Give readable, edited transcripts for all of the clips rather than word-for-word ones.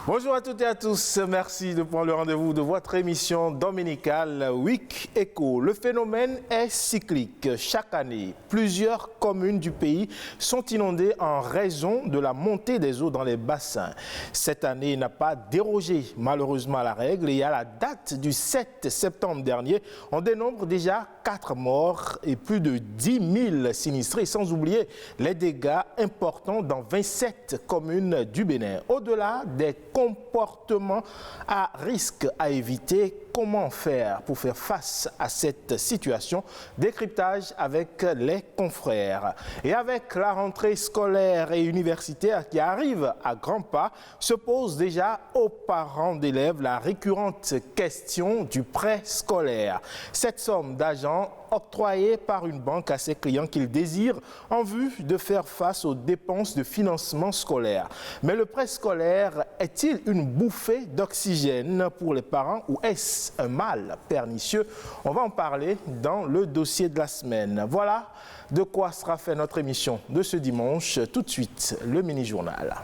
Bonjour à toutes et à tous, merci de prendre le rendez-vous de votre émission dominicale Week Echo. Le phénomène est cyclique. Chaque année, plusieurs communes du pays sont inondées en raison de la montée des eaux dans les bassins. Cette année n'a pas dérogé malheureusement à la règle et à la date du 7 septembre dernier, on dénombre déjà 4 morts et plus de 10 000 sinistrés, sans oublier les dégâts importants dans 27 communes du Bénin. Au-delà des comportements à risque à éviter, comment faire pour faire face à cette situation? Décryptage avec les confrères. Et avec la rentrée scolaire et universitaire qui arrive à grands pas, se pose déjà aux parents d'élèves la récurrente question du prêt scolaire. Cette somme d'argent octroyée par une banque à ses clients qu'ils désirent en vue de faire face aux dépenses de financement scolaire. Mais le prêt scolaire est-il une bouffée d'oxygène pour les parents ou est-ce un mal pernicieux? On va en parler dans le dossier de la semaine. Voilà de quoi sera fait notre émission de ce dimanche. Tout de suite, le mini-journal.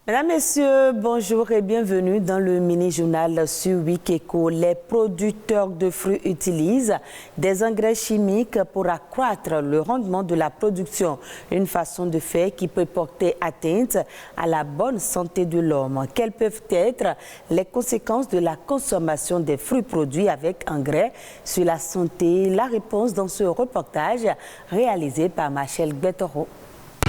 Mesdames, Messieurs, bonjour et bienvenue dans le mini-journal sur Week Echo. Les producteurs de fruits utilisent des engrais chimiques pour accroître le rendement de la production, une façon de faire qui peut porter atteinte à la bonne santé de l'homme. Quelles peuvent être les conséquences de la consommation des fruits produits avec engrais sur la santé? La réponse dans ce reportage réalisé par Machel Gbetoro.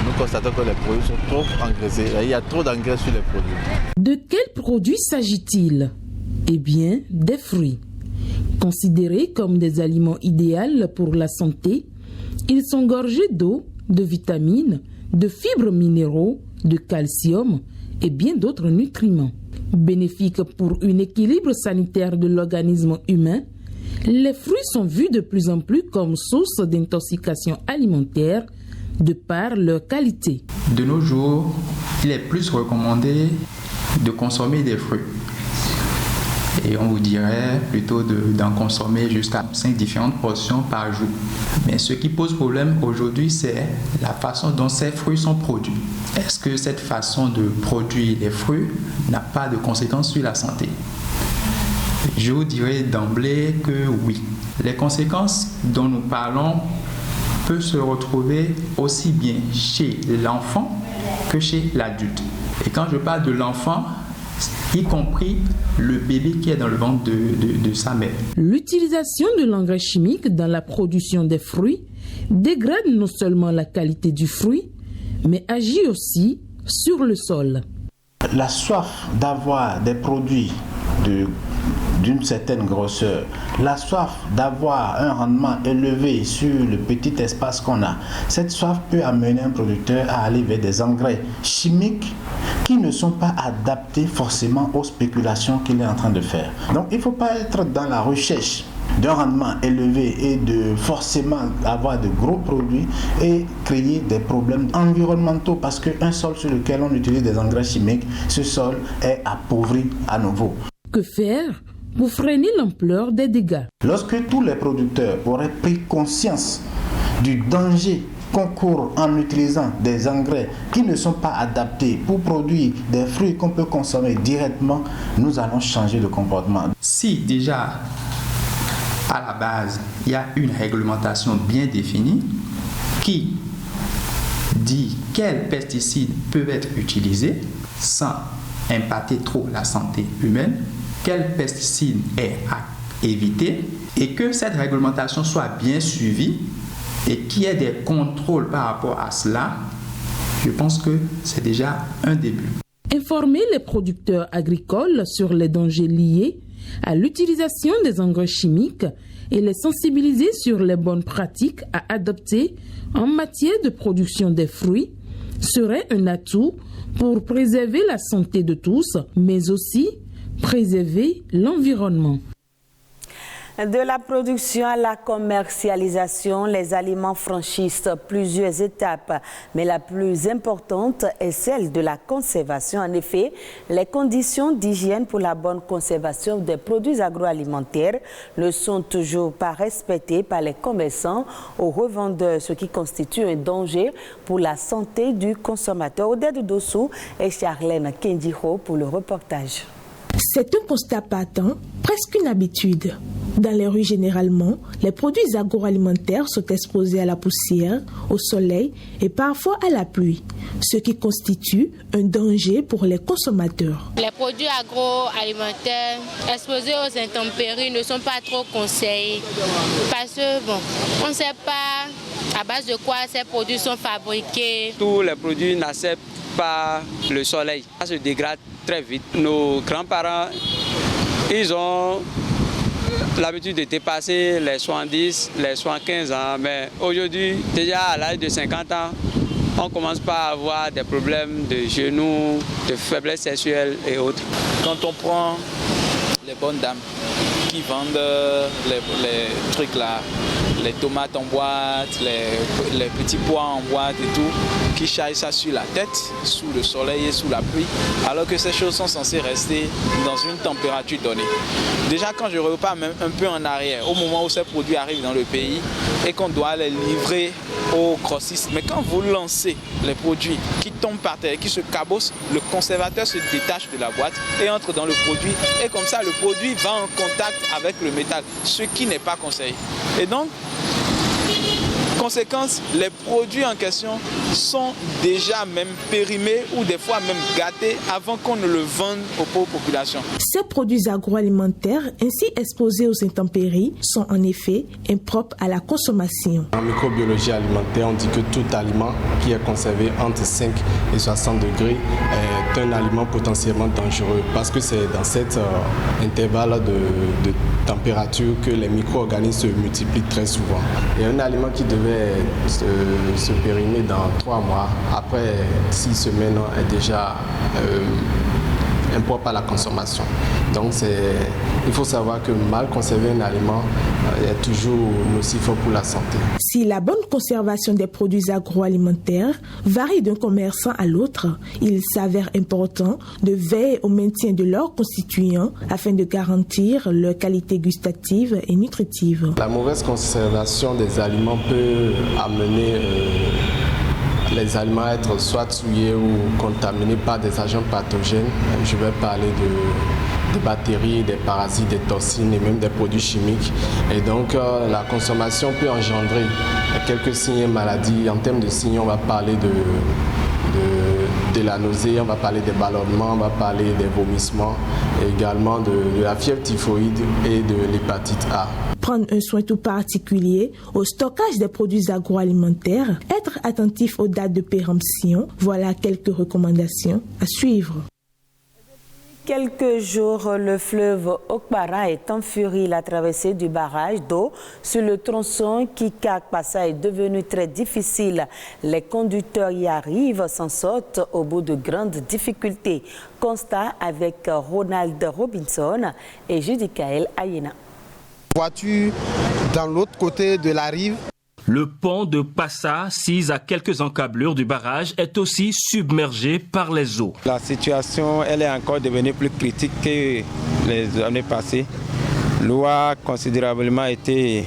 Nous constatons que les produits sont trop engraissés. Il y a trop d'engrais sur les produits. De quels produits s'agit-il? Eh bien, des fruits. Considérés comme des aliments idéaux pour la santé, ils sont gorgés d'eau, de vitamines, de fibres minéraux, de calcium et bien d'autres nutriments. Bénéfiques pour un équilibre sanitaire de l'organisme humain, les fruits sont vus de plus en plus comme source d'intoxication alimentaire de par leur qualité. De nos jours, il est plus recommandé de consommer des fruits. Et on vous dirait plutôt d'en consommer jusqu'à 5 différentes portions par jour. Mais ce qui pose problème aujourd'hui, c'est la façon dont ces fruits sont produits. Est-ce que cette façon de produire les fruits n'a pas de conséquences sur la santé? Je vous dirais d'emblée que oui. Les conséquences dont nous parlons peut se retrouver aussi bien chez l'enfant que chez l'adulte. Et quand je parle de l'enfant, y compris le bébé qui est dans le ventre de sa mère. L'utilisation de l'engrais chimique dans la production des fruits dégrade non seulement la qualité du fruit, mais agit aussi sur le sol. La soif d'avoir des produits d'une certaine grosseur, la soif d'avoir un rendement élevé sur le petit espace qu'on a, cette soif peut amener un producteur à aller vers des engrais chimiques qui ne sont pas adaptés forcément aux spéculations qu'il est en train de faire. Donc il ne faut pas être dans la recherche d'un rendement élevé et de forcément avoir de gros produits et créer des problèmes environnementaux parce qu'un sol sur lequel on utilise des engrais chimiques, ce sol est appauvri à nouveau. Que faire pour freiner l'ampleur des dégâts? Lorsque tous les producteurs auraient pris conscience du danger qu'on court en utilisant des engrais qui ne sont pas adaptés pour produire des fruits qu'on peut consommer directement, nous allons changer de comportement. Si déjà à la base, il y a une réglementation bien définie qui dit quels pesticides peuvent être utilisés sans impacter trop la santé humaine, quel pesticide est à éviter et que cette réglementation soit bien suivie et qu'il y ait des contrôles par rapport à cela, je pense que c'est déjà un début. Informer les producteurs agricoles sur les dangers liés à l'utilisation des engrais chimiques et les sensibiliser sur les bonnes pratiques à adopter en matière de production des fruits serait un atout pour préserver la santé de tous, mais aussi préserver l'environnement. De la production à la commercialisation, les aliments franchissent plusieurs étapes, mais la plus importante est celle de la conservation. En effet, les conditions d'hygiène pour la bonne conservation des produits agroalimentaires ne sont toujours pas respectées par les commerçants ou revendeurs, ce qui constitue un danger pour la santé du consommateur. Odette Dossou et Charlène Kendiro pour le reportage. C'est un constat patent, presque une habitude. Dans les rues, généralement, les produits agroalimentaires sont exposés à la poussière, au soleil et parfois à la pluie, ce qui constitue un danger pour les consommateurs. Les produits agroalimentaires exposés aux intempéries ne sont pas trop conseillés parce que, on ne sait pas à base de quoi ces produits sont fabriqués. Tous les produits n'acceptent pas le soleil. Ça se dégrade très vite. Nos grands-parents, ils ont l'habitude de dépasser les 70, les 75 ans. Mais aujourd'hui, déjà à l'âge de 50 ans, on commence pas à avoir des problèmes de genoux, de faiblesse sexuelle et autres. Quand on prend les bonnes dames qui vendent les trucs là, les tomates en boîte, les petits pois en boîte et tout, qui chargent ça sur la tête, sous le soleil et sous la pluie, alors que ces choses sont censées rester dans une température donnée. Déjà quand je repars même un peu en arrière, au moment où ces produits arrivent dans le pays et qu'on doit les livrer aux grossistes, mais quand vous lancez les produits qui tombent par terre, qui se cabossent, le conservateur se détache de la boîte et entre dans le produit, et comme ça le produit va en contact avec le métal, ce qui n'est pas conseillé. Et donc, conséquence, les produits en question sont déjà même périmés ou des fois même gâtés avant qu'on ne le vende aux pauvres populations. Ces produits agroalimentaires ainsi exposés aux intempéries sont en effet impropres à la consommation. En microbiologie alimentaire, on dit que tout aliment qui est conservé entre 5 et 60 degrés est un aliment potentiellement dangereux parce que c'est dans cet intervalle de température que les micro-organismes se multiplient très souvent. Et un aliment qui devait se périmer dans 3 mois, après 6 semaines, est déjà impropre à la consommation. Donc il faut savoir que mal conserver un aliment est toujours nocif pour la santé. Si la bonne conservation des produits agroalimentaires varie d'un commerçant à l'autre, il s'avère important de veiller au maintien de leurs constituants afin de garantir leur qualité gustative et nutritive. La mauvaise conservation des aliments peut amener les aliments à être soit souillés ou contaminés par des agents pathogènes. Je vais parler des bactéries, des parasites, des toxines et même des produits chimiques. Et donc la consommation peut engendrer quelques signes et maladies. En termes de signes, on va parler de la nausée, on va parler des ballonnements, on va parler des vomissements, et également de la fièvre typhoïde et de l'hépatite A. Prendre un soin tout particulier au stockage des produits agroalimentaires, être attentif aux dates de péremption, voilà quelques recommandations à suivre. Quelques jours, le fleuve Okpara est en furie. La traversée du barrage d'eau sur le tronçon Kikak-Passa est devenue très difficile. Les conducteurs y arrivent, s'en sortent au bout de grandes difficultés. Constat avec Ronald Robinson et Judicaël Ayena. Voiture dans l'autre côté de la rive. Le pont de Passa, 6 à quelques encablures du barrage, est aussi submergé par les eaux. La situation, elle est encore devenue plus critique que les années passées. L'eau a considérablement été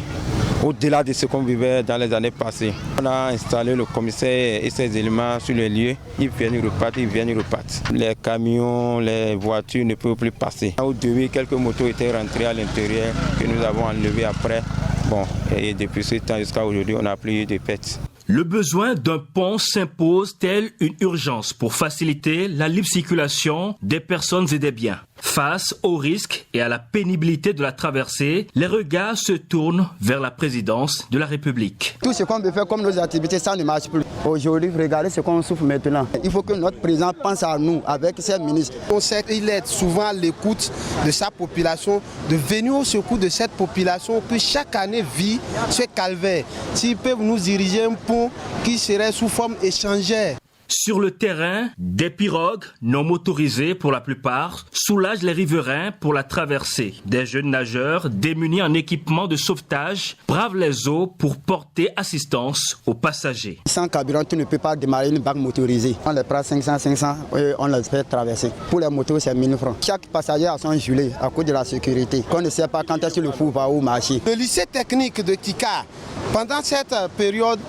au-delà de ce qu'on vivait dans les années passées. On a installé le commissaire et ses éléments sur les lieux. Ils viennent, ils repartent. Les camions, les voitures ne peuvent plus passer. Au début, quelques motos étaient rentrées à l'intérieur que nous avons enlevées après. Bon, et depuis ce temps jusqu'à aujourd'hui, on n'a plus eu de pertes. Le besoin d'un pont s'impose tel une urgence pour faciliter la libre circulation des personnes et des biens. Face aux risques et à la pénibilité de la traversée, les regards se tournent vers la présidence de la République. Tout ce qu'on veut faire comme nos activités, ça ne marche plus. Aujourd'hui, regardez ce qu'on souffre maintenant. Il faut que notre président pense à nous avec ses ministres. On sait qu'il est souvent à l'écoute de sa population, de venir au secours de cette population qui chaque année vit ce calvaire. S'ils peuvent nous diriger un pont qui serait sous forme échangère. Sur le terrain, des pirogues non motorisées pour la plupart soulagent les riverains pour la traversée. Des jeunes nageurs démunis en équipement de sauvetage bravent les eaux pour porter assistance aux passagers. Sans carburant, tu ne peux pas démarrer une barque motorisée. On les prend 500 et on les fait traverser. Pour les motos, c'est 1000 francs. Chaque passager a son gilet à cause de la sécurité. On ne sait pas quand est-ce que le fou va où marcher. Le lycée technique de Kika, pendant cette période,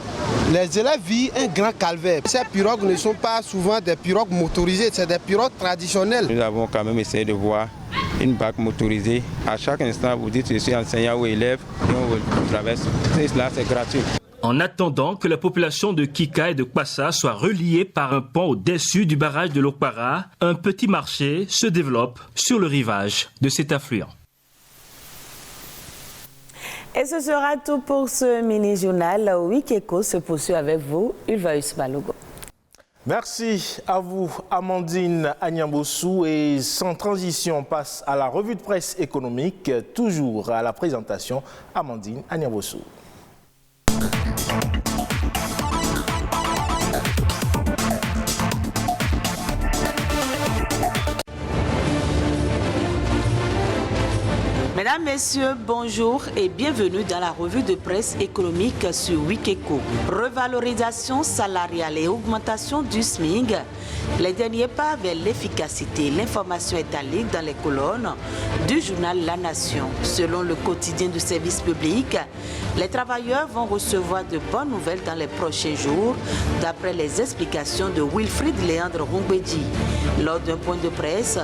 les élèves vivent un grand calvaire. Ces pirogues ne sont pas souvent des pirogues motorisées, c'est des pirogues traditionnelles. Nous avons quand même essayé de voir une barque motorisée. À chaque instant, vous dites je suis enseignant ou élève, et on vous traverse. Et cela, c'est gratuit. En attendant que la population de Kika et de Kwassa soit reliée par un pont au-dessus du barrage de l'Okpara, un petit marché se développe sur le rivage de cet affluent. Et ce sera tout pour ce mini-journal. Week Eco se poursuit avec vous, Ulvaeus Balogo. Merci à vous, Amandine Agnambossou. Et sans transition, on passe à la revue de presse économique, toujours à la présentation, Amandine Agnambossou. Mesdames, Messieurs, bonjour et bienvenue dans la revue de presse économique sur Week Eco. Revalorisation salariale et augmentation du SMIC, les derniers pas vers l'efficacité. L'information est à lire dans les colonnes du journal La Nation. Selon le quotidien du service public, les travailleurs vont recevoir de bonnes nouvelles dans les prochains jours, d'après les explications de Wilfried Léandre Rongbedi. Lors d'un point de presse,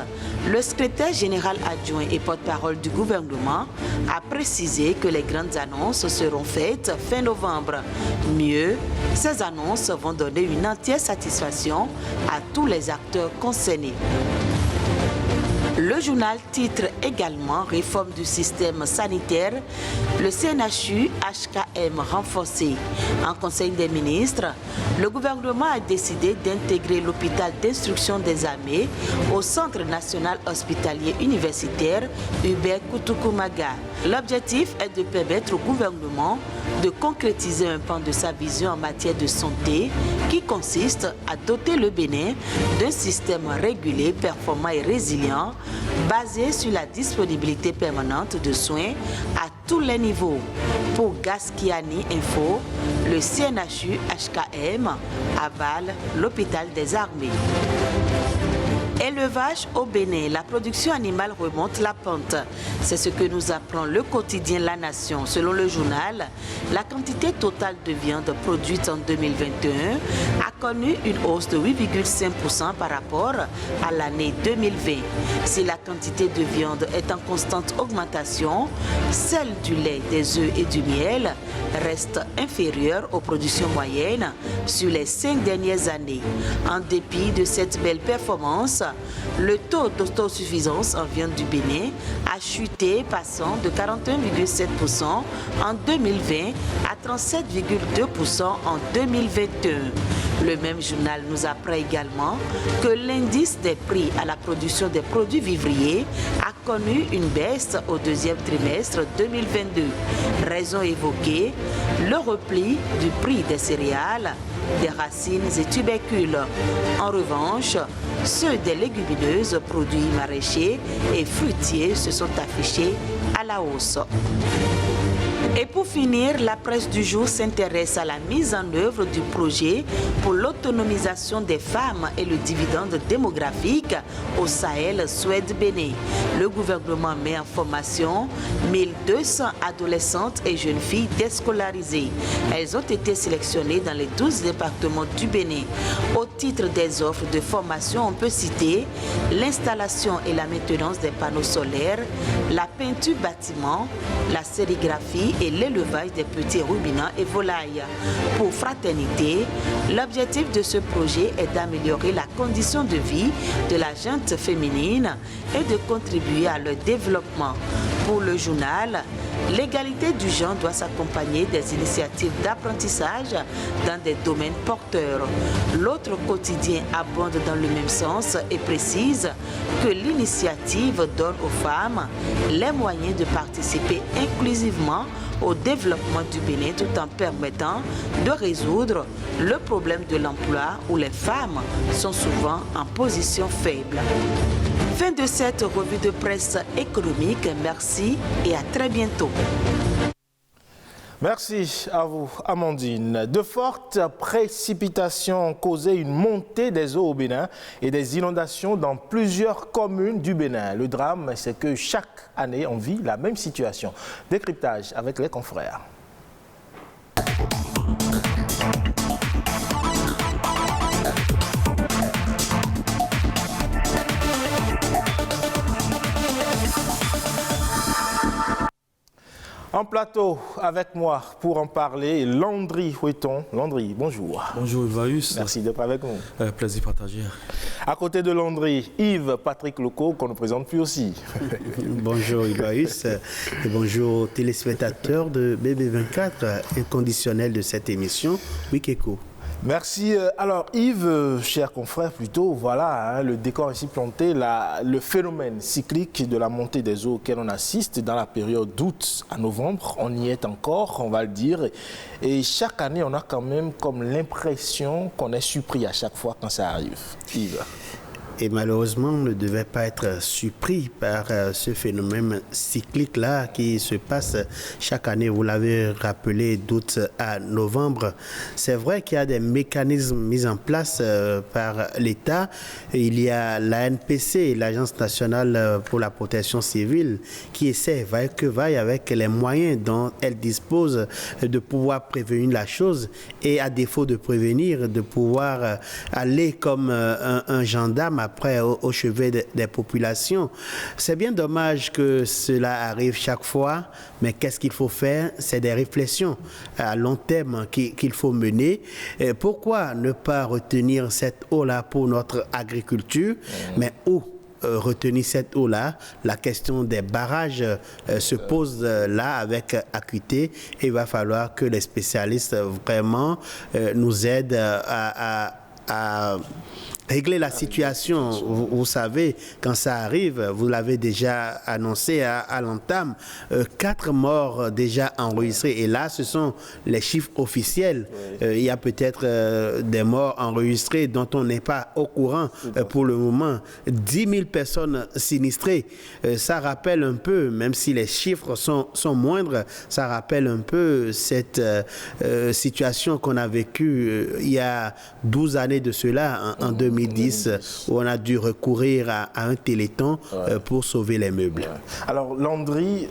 le secrétaire général adjoint et porte-parole du gouvernement a précisé que les grandes annonces seront faites fin novembre. Mieux, ces annonces vont donner une entière satisfaction à tous les acteurs concernés. Le journal titre également réforme du système sanitaire, le CNHU HKM renforcé. En Conseil des ministres, le gouvernement a décidé d'intégrer l'hôpital d'instruction des armées au Centre national hospitalier universitaire Hubert Kutukumaga. L'objectif est de permettre au gouvernement de concrétiser un pan de sa vision en matière de santé qui consiste à doter le Bénin d'un système régulé, performant et résilient basé sur la disponibilité permanente de soins à tous les niveaux. Pour Gaskiani Info, le CNHU HKM avale l'hôpital des armées. Élevage au Bénin, la production animale remonte la pente. C'est ce que nous apprend le quotidien La Nation. Selon le journal, la quantité totale de viande produite en 2021 a connu une hausse de 8,5% par rapport à l'année 2020. Si la quantité de viande est en constante augmentation, celle du lait, des œufs et du miel reste inférieure aux productions moyennes sur les 5 dernières années. En dépit de cette belle performance, le taux d'autosuffisance en viande du Bénin a chuté, passant de 41,7% en 2020 à 37,2% en 2021. Le même journal nous apprend également que l'indice des prix à la production des produits vivriers a connu une baisse au deuxième trimestre 2022. Raison évoquée, le repli du prix des céréales, des racines et tubercules. En revanche, ceux des légumineuses, produits maraîchers et fruitiers se sont affichés à la hausse. Et pour finir, la presse du jour s'intéresse à la mise en œuvre du projet pour l'autonomisation des femmes et le dividende démographique au Sahel, Suède-Bénin. Le gouvernement met en formation 1200 adolescentes et jeunes filles déscolarisées. Elles ont été sélectionnées dans les 12 départements du Bénin. Au titre des offres de formation, on peut citer l'installation et la maintenance des panneaux solaires, la peinture bâtiment, la sérigraphie et l'élevage des petits ruminants et volailles. Pour Fraternité, l'objectif de ce projet est d'améliorer la condition de vie de la gente féminine et de contribuer à leur développement. Pour le journal, l'égalité du genre doit s'accompagner des initiatives d'apprentissage dans des domaines porteurs. L'autre quotidien abonde dans le même sens et précise que l'initiative donne aux femmes les moyens de participer inclusivement au développement du Bénin tout en permettant de résoudre le problème de l'emploi où les femmes sont souvent en position faible. Fin de cette revue de presse économique. Merci et à très bientôt. Merci à vous, Amandine. De fortes précipitations ont causé une montée des eaux au Bénin et des inondations dans plusieurs communes du Bénin. Le drame, c'est que chaque année, on vit la même situation. Décryptage avec les confrères. En plateau avec moi pour en parler, Landry Hueton. Landry, bonjour. Bonjour Yves. Merci d'être avec nous. Plaisir partagé. À côté de Landry, Yves Patrick Loco, qu'on ne présente plus aussi. Bonjour Yves et bonjour téléspectateurs de BB24, inconditionnel de cette émission Week Eco. Merci. Alors Yves, cher confrère, plutôt, voilà, le décor ici planté, le phénomène cyclique de la montée des eaux auquel on assiste dans la période d'août à novembre, on y est encore, on va le dire. Et chaque année, on a quand même comme l'impression qu'on est surpris à chaque fois quand ça arrive. Yves. Et malheureusement, on ne devait pas être surpris par ce phénomène cyclique-là qui se passe chaque année. Vous l'avez rappelé, d'août à novembre. C'est vrai qu'il y a des mécanismes mis en place par l'État. Il y a l'ANPC, l'Agence nationale pour la protection civile, qui essaie, vaille que vaille, avec les moyens dont elle dispose de pouvoir prévenir la chose et à défaut de prévenir, de pouvoir aller comme un gendarme après au chevet des populations. C'est bien dommage que cela arrive chaque fois, mais qu'est-ce qu'il faut faire? C'est des réflexions à long terme qu'il faut mener. Et pourquoi ne pas retenir cette eau-là pour notre agriculture, mais où retenir cette eau-là? La question des barrages se pose là avec acuité et il va falloir que les spécialistes vraiment nous aident à régler la situation. Vous savez, quand ça arrive, vous l'avez déjà annoncé à l'entame, 4 morts déjà enregistrés. Et là, ce sont les chiffres officiels. Il y a peut-être des morts enregistrés dont on n'est pas au courant pour le moment. 10 000 personnes sinistrées. Ça rappelle un peu, même si les chiffres sont moindres, ça rappelle un peu cette situation qu'on a vécue il y a 12 années de cela, en 2010, où on a dû recourir à un téléthon pour sauver les meubles. Alors Landry,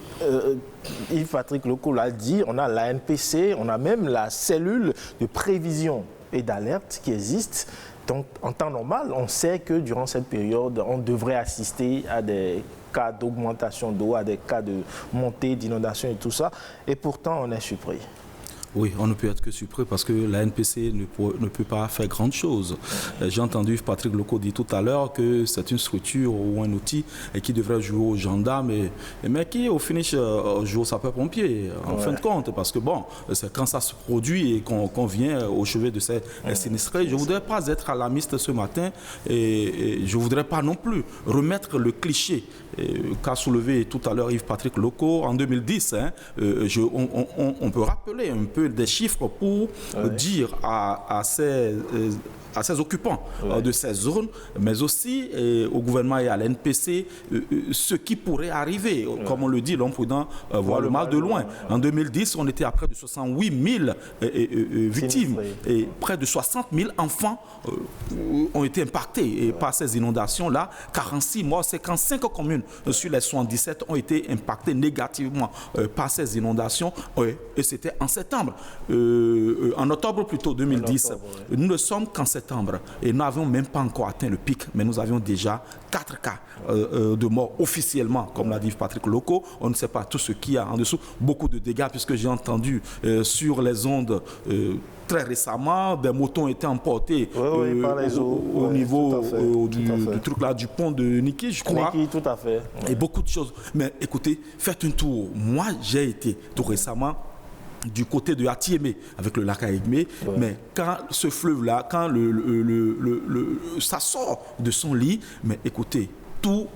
Yves Patrick Loco l'a dit, on a l'ANPC, on a même la cellule de prévision et d'alerte qui existe. Donc en temps normal, on sait que durant cette période, on devrait assister à des cas d'augmentation d'eau, à des cas de montée, d'inondation et tout ça. Et pourtant, on est surpris. Oui, on ne peut être que surpris parce que la NPC ne peut pas faire grande chose. J'ai entendu Patrick Loco dire tout à l'heure que c'est une structure ou un outil qui devrait jouer aux gendarmes, mais qui au finish joue aux sapeurs-pompiers en fin de compte. Parce que bon, c'est quand ça se produit et qu'on vient au chevet de ces sinistrés. Je ne voudrais pas être alarmiste ce matin et je ne voudrais pas non plus remettre le cliché qu'a soulevé tout à l'heure Yves Patrick Loco en 2010. On peut rappeler un peu des chiffres pour dire à ces occupants de ces zones, mais aussi au gouvernement et à l'NPC ce qui pourrait arriver. Comme on le dit, l'homme prudent voit le mal de loin. En 2010, on était à près de 68 000 victimes et près de 60 000 enfants ont été impactés par ces inondations-là. 46 morts, 55 communes sur les 77 ont été impactées négativement par ces inondations et c'était en septembre. En octobre plutôt 2010, nous ne sommes qu'en septembre et nous n'avions même pas encore atteint le pic, mais nous avions déjà 4 cas de mort officiellement, comme l'a dit Patrick Loco. On ne sait pas tout ce qu'il y a en dessous. Beaucoup de dégâts, puisque j'ai entendu sur les ondes très récemment, des motos ont été emportés au niveau du truc là, du pont de Niki, je crois. Niki, tout à fait. Et beaucoup de choses. Mais écoutez, faites un tour. Moi, j'ai été tout récemment du côté de Atiémé, avec le lac Aïgmé, mais quand ce fleuve-là, quand ça sort de son lit, mais écoutez, tout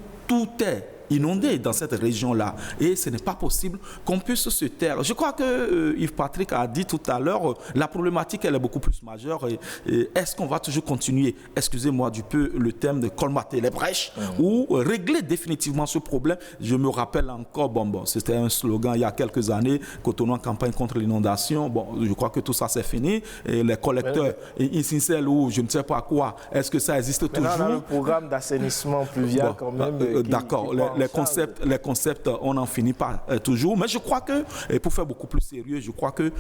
est inondés dans cette région-là. Et ce n'est pas possible qu'on puisse se taire. Je crois que Yves Patrick a dit tout à l'heure, la problématique elle est beaucoup plus majeure. Et est-ce qu'on va toujours continuer, excusez-moi du peu le terme de colmater les brèches ou régler définitivement ce problème? Je me rappelle encore, c'était un slogan il y a quelques années, Cotonou en campagne contre l'inondation. Bon, je crois que tout ça c'est fini. Et les collecteurs, Isincel ou je ne sais pas quoi, est-ce que ça existe toujours? On a le programme d'assainissement pluvial quand même. D'accord, les concepts, on n'en finit pas toujours. Mais je crois que, et pour faire beaucoup plus sérieux, je crois que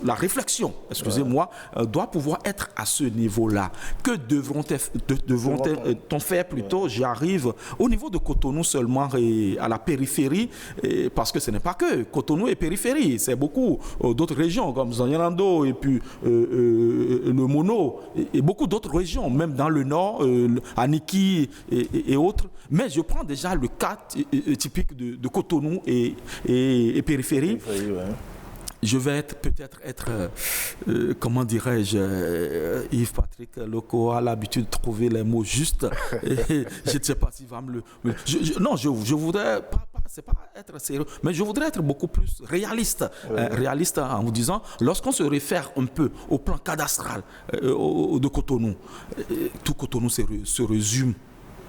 la réflexion, excusez-moi, doit pouvoir être à ce niveau-là. Que devront-on faire plutôt? J'arrive au niveau de Cotonou seulement et à la périphérie, parce que ce n'est pas que Cotonou et périphérie, c'est beaucoup d'autres régions comme Zanyarando et puis le Mono et beaucoup d'autres régions, même dans le nord, Aniki et autres. Mais je prends déjà le cas typique de Cotonou et périphérie. Je vais peut-être être, comment dirais-je, Yves Patrick Loco a l'habitude de trouver les mots justes. Et je ne sais pas s'il va me le... Non, je voudrais pas, c'est pas être sérieux, mais je voudrais être beaucoup plus réaliste. Réaliste en vous disant, lorsqu'on se réfère un peu au plan cadastral de Cotonou, tout Cotonou se résume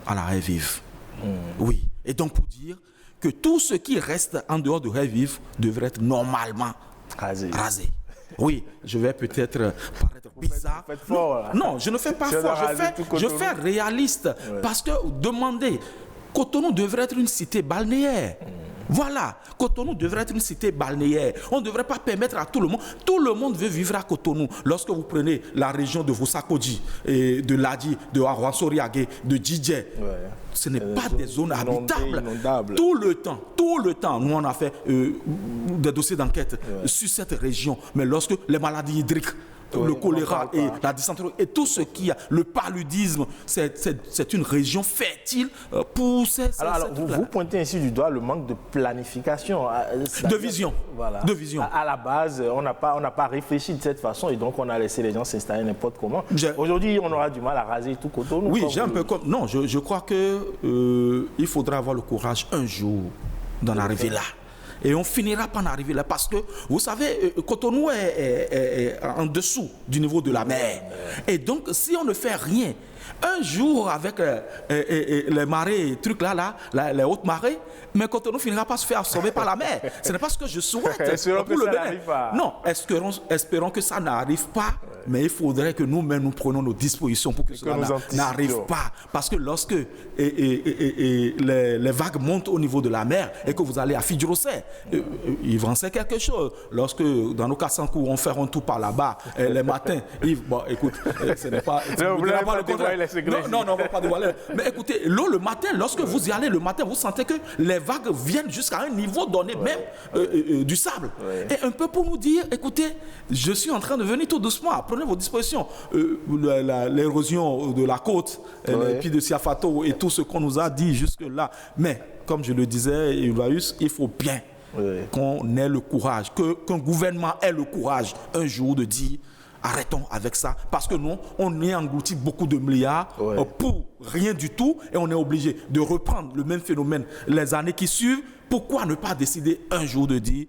à la Haye-Vive. Oui. Et donc pour dire que tout ce qui reste en dehors de Haye-Vive devrait être normalement rasé. Oui, je vais peut-être paraître bizarre. Non, je ne fais pas fort, je fais réaliste. Parce que demander, Cotonou devrait être une cité balnéaire. Voilà, Cotonou devrait être une cité balnéaire. On ne devrait pas permettre à tout le monde veut vivre à Cotonou. Lorsque vous prenez la région de Vosakodi, de Ladi, de Arwasoriagé, de Djidje, ce n'est pas des zones habitables. Tout le temps, nous on a fait des dossiers d'enquête sur cette région. Mais lorsque les maladies hydriques, le choléra et la dysenterie et tout ce qu'il y a, le paludisme, c'est une région fertile pour ces... Alors vous pointez ainsi du doigt le manque de planification. De vision. Voilà. De vision. À la base, on n'a pas réfléchi de cette façon et donc on a laissé les gens s'installer n'importe comment. Aujourd'hui, on aura du mal à raser tout Cotonou. Oui, j'ai un peu comme... Non, je crois qu'il faudra avoir le courage un jour d'en arriver là. Et on finira par en arriver là parce que, vous savez, Cotonou est en dessous du niveau de la mer. Et donc, si on ne fait rien, un jour avec les marées, trucs là, les hautes marées, mais Cotonou finira par se faire absorber par la mer. Ce n'est pas ce que je souhaite. Espérons que ça n'arrive pas. Non, espérons que ça n'arrive pas, mais il faudrait que nous-mêmes nous prenions nos dispositions pour que cela n'arrive pas. Parce que lorsque les vagues montent au niveau de la mer et que vous allez à Fidjirosé, il va en faire quelque chose. Lorsque dans nos Kassankou, on fait un tour par là-bas, les matins, bon, écoute, ce n'est pas... Non, on ne va pas dévoiler. Mais écoutez, l'eau le matin, lorsque vous y allez le matin, vous sentez que les vagues viennent jusqu'à un niveau donné, même du sable. Et un peu pour nous dire, écoutez, je suis en train de venir tout doucement, prenez vos dispositions. L'érosion de la côte, les puits de Siafato et tout ce qu'on nous a dit jusque-là. Mais, comme je le disais, il faut bien qu'on ait le courage, qu'un gouvernement ait le courage un jour de dire arrêtons avec ça, parce que nous, on est englouti beaucoup de milliards pour rien du tout et on est obligé de reprendre le même phénomène les années qui suivent. Pourquoi ne pas décider un jour de dire,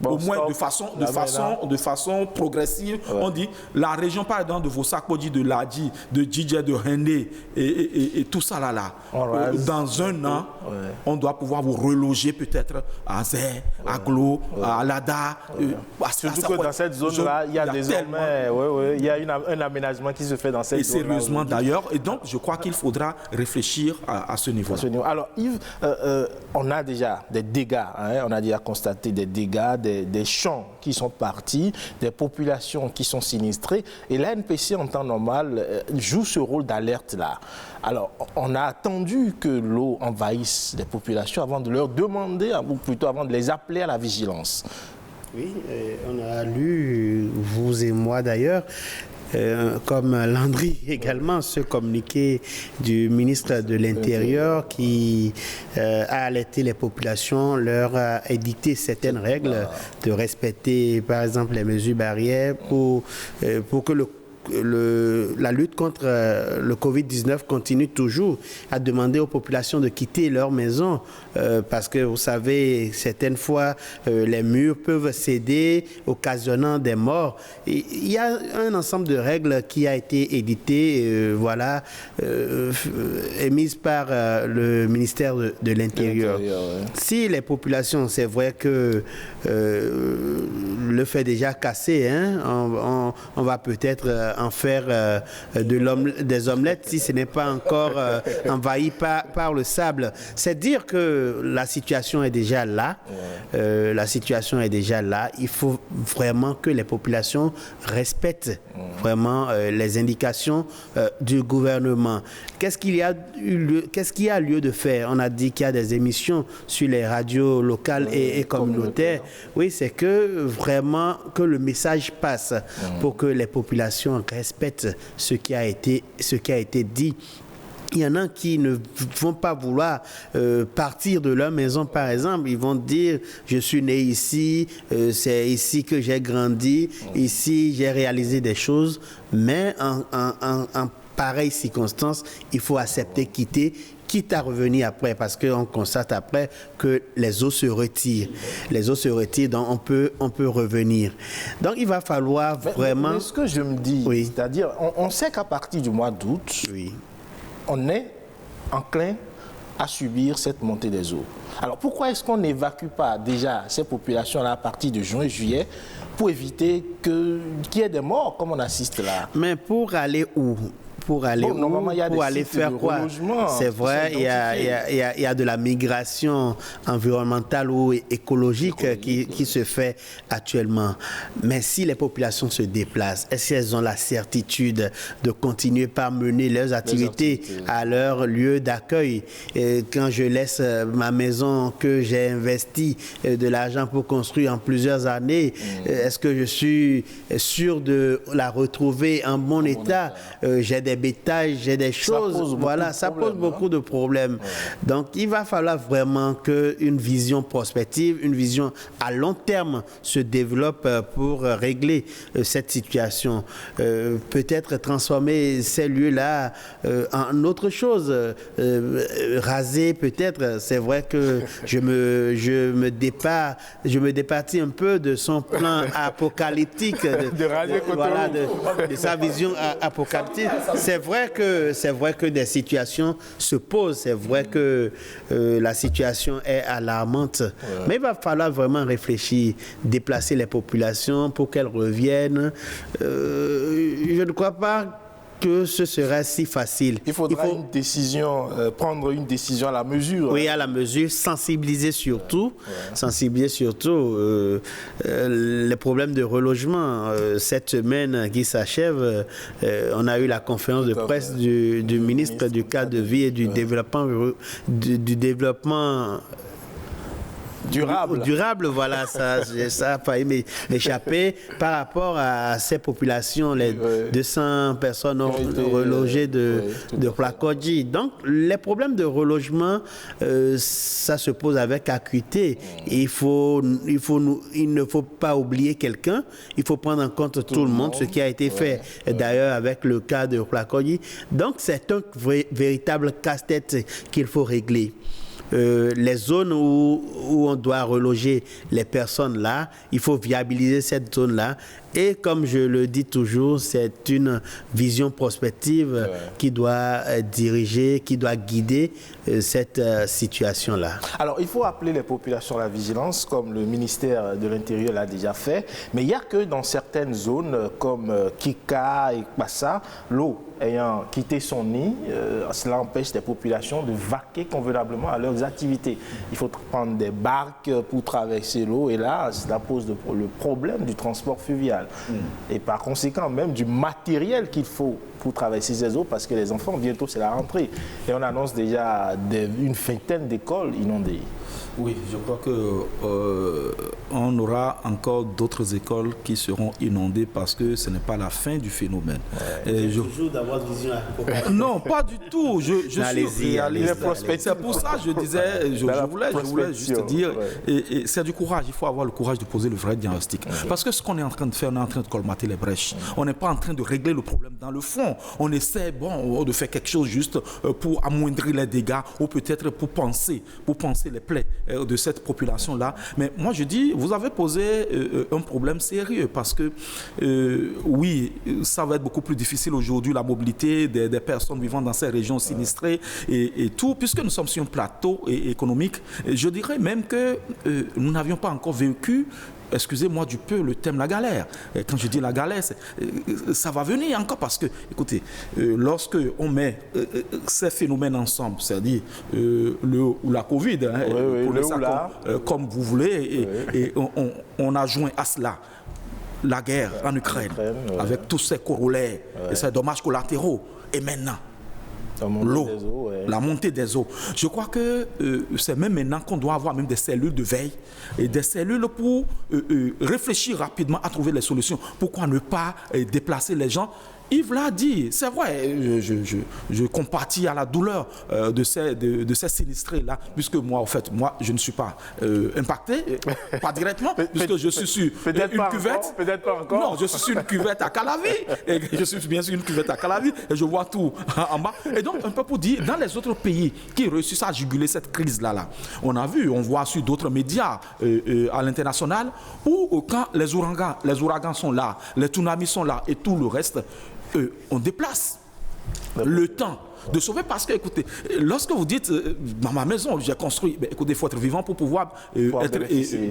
au moins de façon progressive, on dit la région par exemple de Vosakodi, de Ladi, de Djidje, de Rendé et tout ça là. Dans un an, on doit pouvoir vous reloger peut-être à Zé, à Glo, à Lada. Surtout que dans cette zone-là, il y a désormais il y a un aménagement qui se fait dans cette zone-là. Et sérieusement d'ailleurs. Et donc, je crois qu'il faudra réfléchir à ce niveau. Alors Yves, on a déjà des dégâts, on a déjà constaté des dégâts, des champs qui sont partis, des populations qui sont sinistrées. Et l'ANPC, en temps normal, joue ce rôle d'alerte-là. Alors, on a attendu que l'eau envahisse les populations avant de leur demander, ou plutôt avant de les appeler à la vigilance. Oui, on a lu, vous et moi d'ailleurs, comme Landry également, ce communiqué du ministre de l'Intérieur qui a alerté les populations, leur a édicté certaines règles de respecter par exemple les mesures barrières pour que la lutte contre le Covid-19 continue toujours à demander aux populations de quitter leur maison parce que vous savez, certaines fois, les murs peuvent céder, occasionnant des morts. Il y a un ensemble de règles qui a été édité, émise par le ministère de l'Intérieur. Si les populations, c'est vrai que le fait déjà cassé, hein, on va peut-être en faire des omelettes si ce n'est pas encore envahi par le sable. C'est dire que la situation est déjà là. La situation est déjà là. Il faut vraiment que les populations respectent vraiment les indications du gouvernement. Qu'est-ce qu'il y a lieu de faire? On a dit qu'il y a des émissions sur les radios locales et communautaires. Oui, c'est que vraiment que le message passe pour que les populations respectent ce qui a été dit. Il y en a qui ne vont pas vouloir partir de leur maison, par exemple. Ils vont dire, je suis né ici, c'est ici que j'ai grandi, ici j'ai réalisé des choses. Mais en pareille circonstance, il faut accepter quitter, quitte à revenir après, parce qu'on constate après que les eaux se retirent. Les eaux se retirent, donc on peut revenir. Donc il va falloir vraiment... Mais ce que je me dis, c'est-à-dire, on sait qu'à partir du mois d'août, on est enclin à subir cette montée des eaux. Alors pourquoi est-ce qu'on n'évacue pas déjà ces populations-là à partir de juin et juillet pour éviter qu'il y ait des morts comme on assiste là? Mais pour aller où? Pour aller pour aller faire quoi? C'est vrai, il y a de la migration environnementale ou écologique qui se fait actuellement. Mais si les populations se déplacent, est-ce qu'elles ont la certitude de continuer par mener leurs activités à leur lieu d'accueil? Quand je laisse ma maison que j'ai investi de l'argent pour construire en plusieurs années, est-ce que je suis sûr de la retrouver en bon état? J'ai des bétails, j'ai des choses, ça pose beaucoup de problèmes. Donc il va falloir vraiment qu'une vision prospective, une vision à long terme se développe pour régler cette situation. Peut-être transformer ces lieux-là en autre chose, raser peut-être. C'est vrai que je me départis un peu de son plan apocalyptique, de sa vision apocalyptique. C'est vrai que des situations se posent, c'est vrai que la situation est alarmante, mais il va falloir vraiment réfléchir, déplacer les populations pour qu'elles reviennent. Je ne crois pas que ce serait si facile. Il faut une décision, prendre une décision à la mesure. Oui, à la mesure, sensibiliser surtout. Sensibiliser surtout les problèmes de relogement. Cette semaine qui s'achève, on a eu la conférence de presse du ministre du cadre de vie et du développement durable, voilà, ça a failli m'échapper par rapport à ces populations, les 200 personnes relogées de Plakodji. Donc, les problèmes de relogement, ça se pose avec acuité. Il ne faut pas oublier quelqu'un, il faut prendre en compte tout le monde, ce qui a été fait d'ailleurs avec le cas de Plakodji. Donc, c'est un véritable casse-tête qu'il faut régler. Les zones où on doit reloger les personnes là, il faut viabiliser cette zone-là. Et comme je le dis toujours, c'est une vision prospective qui doit diriger, qui doit guider cette situation-là. Alors, il faut appeler les populations à la vigilance, comme le ministère de l'Intérieur l'a déjà fait. Mais il n'y a que dans certaines zones, comme Kika et Kpassa, l'eau ayant quitté son nid, cela empêche les populations de vaquer convenablement à leurs activités. Il faut prendre des barques pour traverser l'eau et là, cela pose le problème du transport fluvial. Et par conséquent, même du matériel qu'il faut pour traverser ces eaux parce que les enfants, bientôt c'est la rentrée. Et on annonce déjà une vingtaine d'écoles inondées. Oui, je crois qu'on aura encore d'autres écoles qui seront inondées parce que ce n'est pas la fin du phénomène. Toujours d'avoir vision à Non, pas du tout. Je suis réaliste. C'est pour ça que je disais, je voulais juste dire, et c'est du courage. Il faut avoir le courage de poser le vrai diagnostic. Parce que ce qu'on est en train de faire, on est en train de colmater les brèches. On n'est pas en train de régler le problème dans le fond. On essaie de faire quelque chose juste pour amoindrir les dégâts ou peut-être pour penser les plaies de cette population-là. Mais moi, je dis, vous avez posé un problème sérieux parce que, oui, ça va être beaucoup plus difficile aujourd'hui, la mobilité des personnes vivant dans ces régions sinistrées et tout, puisque nous sommes sur un plateau économique. Je dirais même que nous n'avions pas encore vécu, excusez-moi du peu, le thème la galère. Et quand je dis la galère, ça va venir encore parce que, écoutez, lorsque on met ces phénomènes ensemble, c'est-à-dire la Covid, pour le ça comme vous voulez, et on a joint à cela la guerre en Ukraine, avec tous ses corollaires et ses dommages collatéraux, et maintenant l'eau, la montée des eaux. Je crois que c'est même maintenant qu'on doit avoir même des cellules de veille et des cellules pour réfléchir rapidement à trouver les solutions. Pourquoi ne pas déplacer les gens? Yves l'a dit, c'est vrai, je compatis à la douleur de ces sinistrés-là, puisque moi, en fait, je ne suis pas impacté, pas directement, puisque je suis sur une cuvette. Peut-être pas encore. Non, je suis sur une cuvette à Calavi, et je suis bien sûr une cuvette à Calavi, et je vois tout en bas. Et donc, un peu pour dire, dans les autres pays qui réussissent à juguler cette crise-là, on a vu, on voit sur d'autres médias à l'international, où quand les ouragans sont là, les tsunamis sont là, et tout le reste, on déplace le temps de sauver parce que, écoutez, lorsque vous dites dans ma maison, j'ai construit, écoutez, il faut être vivant pour pouvoir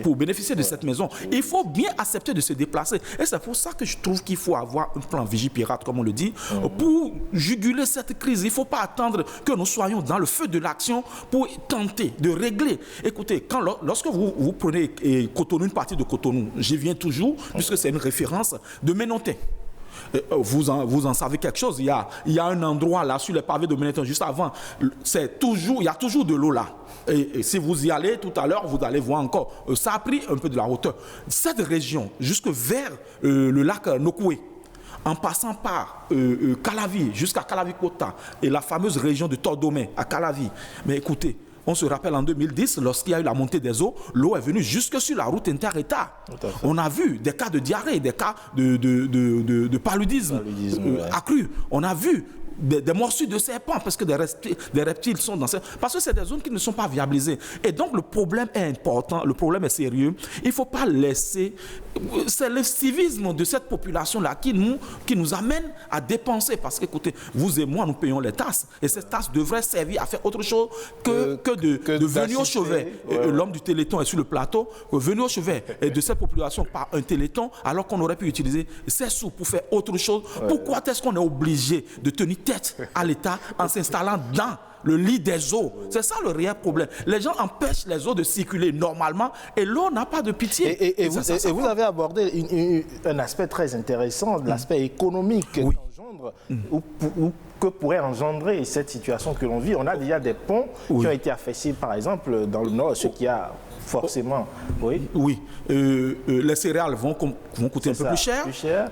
pour bénéficier de cette maison. Il faut bien accepter de se déplacer. Et c'est pour ça que je trouve qu'il faut avoir un plan Vigipirate, comme on le dit, pour juguler cette crise. Il ne faut pas attendre que nous soyons dans le feu de l'action pour tenter de régler. Écoutez, lorsque vous prenez Cotonou, une partie de Cotonou, j'y viens toujours, puisque c'est une référence de Ménontais. Vous en savez quelque chose. Il y a un endroit là sur les pavés de Ménéton juste avant. Il y a toujours de l'eau là. Et si vous y allez tout à l'heure, vous allez voir encore. Ça a pris un peu de la hauteur. Cette région, jusque vers le lac Nokoué, en passant par Calavi, jusqu'à Calavi-Kota, et la fameuse région de Tordomé à Calavi. Mais écoutez, on se rappelle en 2010, lorsqu'il y a eu la montée des eaux, l'eau est venue jusque sur la route inter-État. On a vu des cas de diarrhée, des cas de paludisme accru. On a vu des morsures de serpents parce que des reptiles sont dans ces... Parce que c'est des zones qui ne sont pas viabilisées. Et donc le problème est important, le problème est sérieux. Il ne faut pas laisser... C'est le civisme de cette population-là qui nous amène à dépenser. Parce qu'écoutez, vous et moi, nous payons les tasses. Et ces tasses devraient servir à faire autre chose que de venir au chevet. L'homme du Téléthon est sur le plateau. Venir au chevet de cette population par un Téléthon alors qu'on aurait pu utiliser ces sous pour faire autre chose. Pourquoi est-ce qu'on est obligé de tenir tête à l'État en s'installant dans le lit des eaux? C'est ça le réel problème. Les gens empêchent les eaux de circuler normalement et l'eau n'a pas de pitié. Et vous avez abordé un aspect très intéressant, l'aspect économique que pourrait engendrer cette situation que l'on vit. On a déjà des ponts qui ont été affaissés, par exemple, dans le nord, ce qui a forcément... Oui. Les céréales vont coûter un peu plus cher.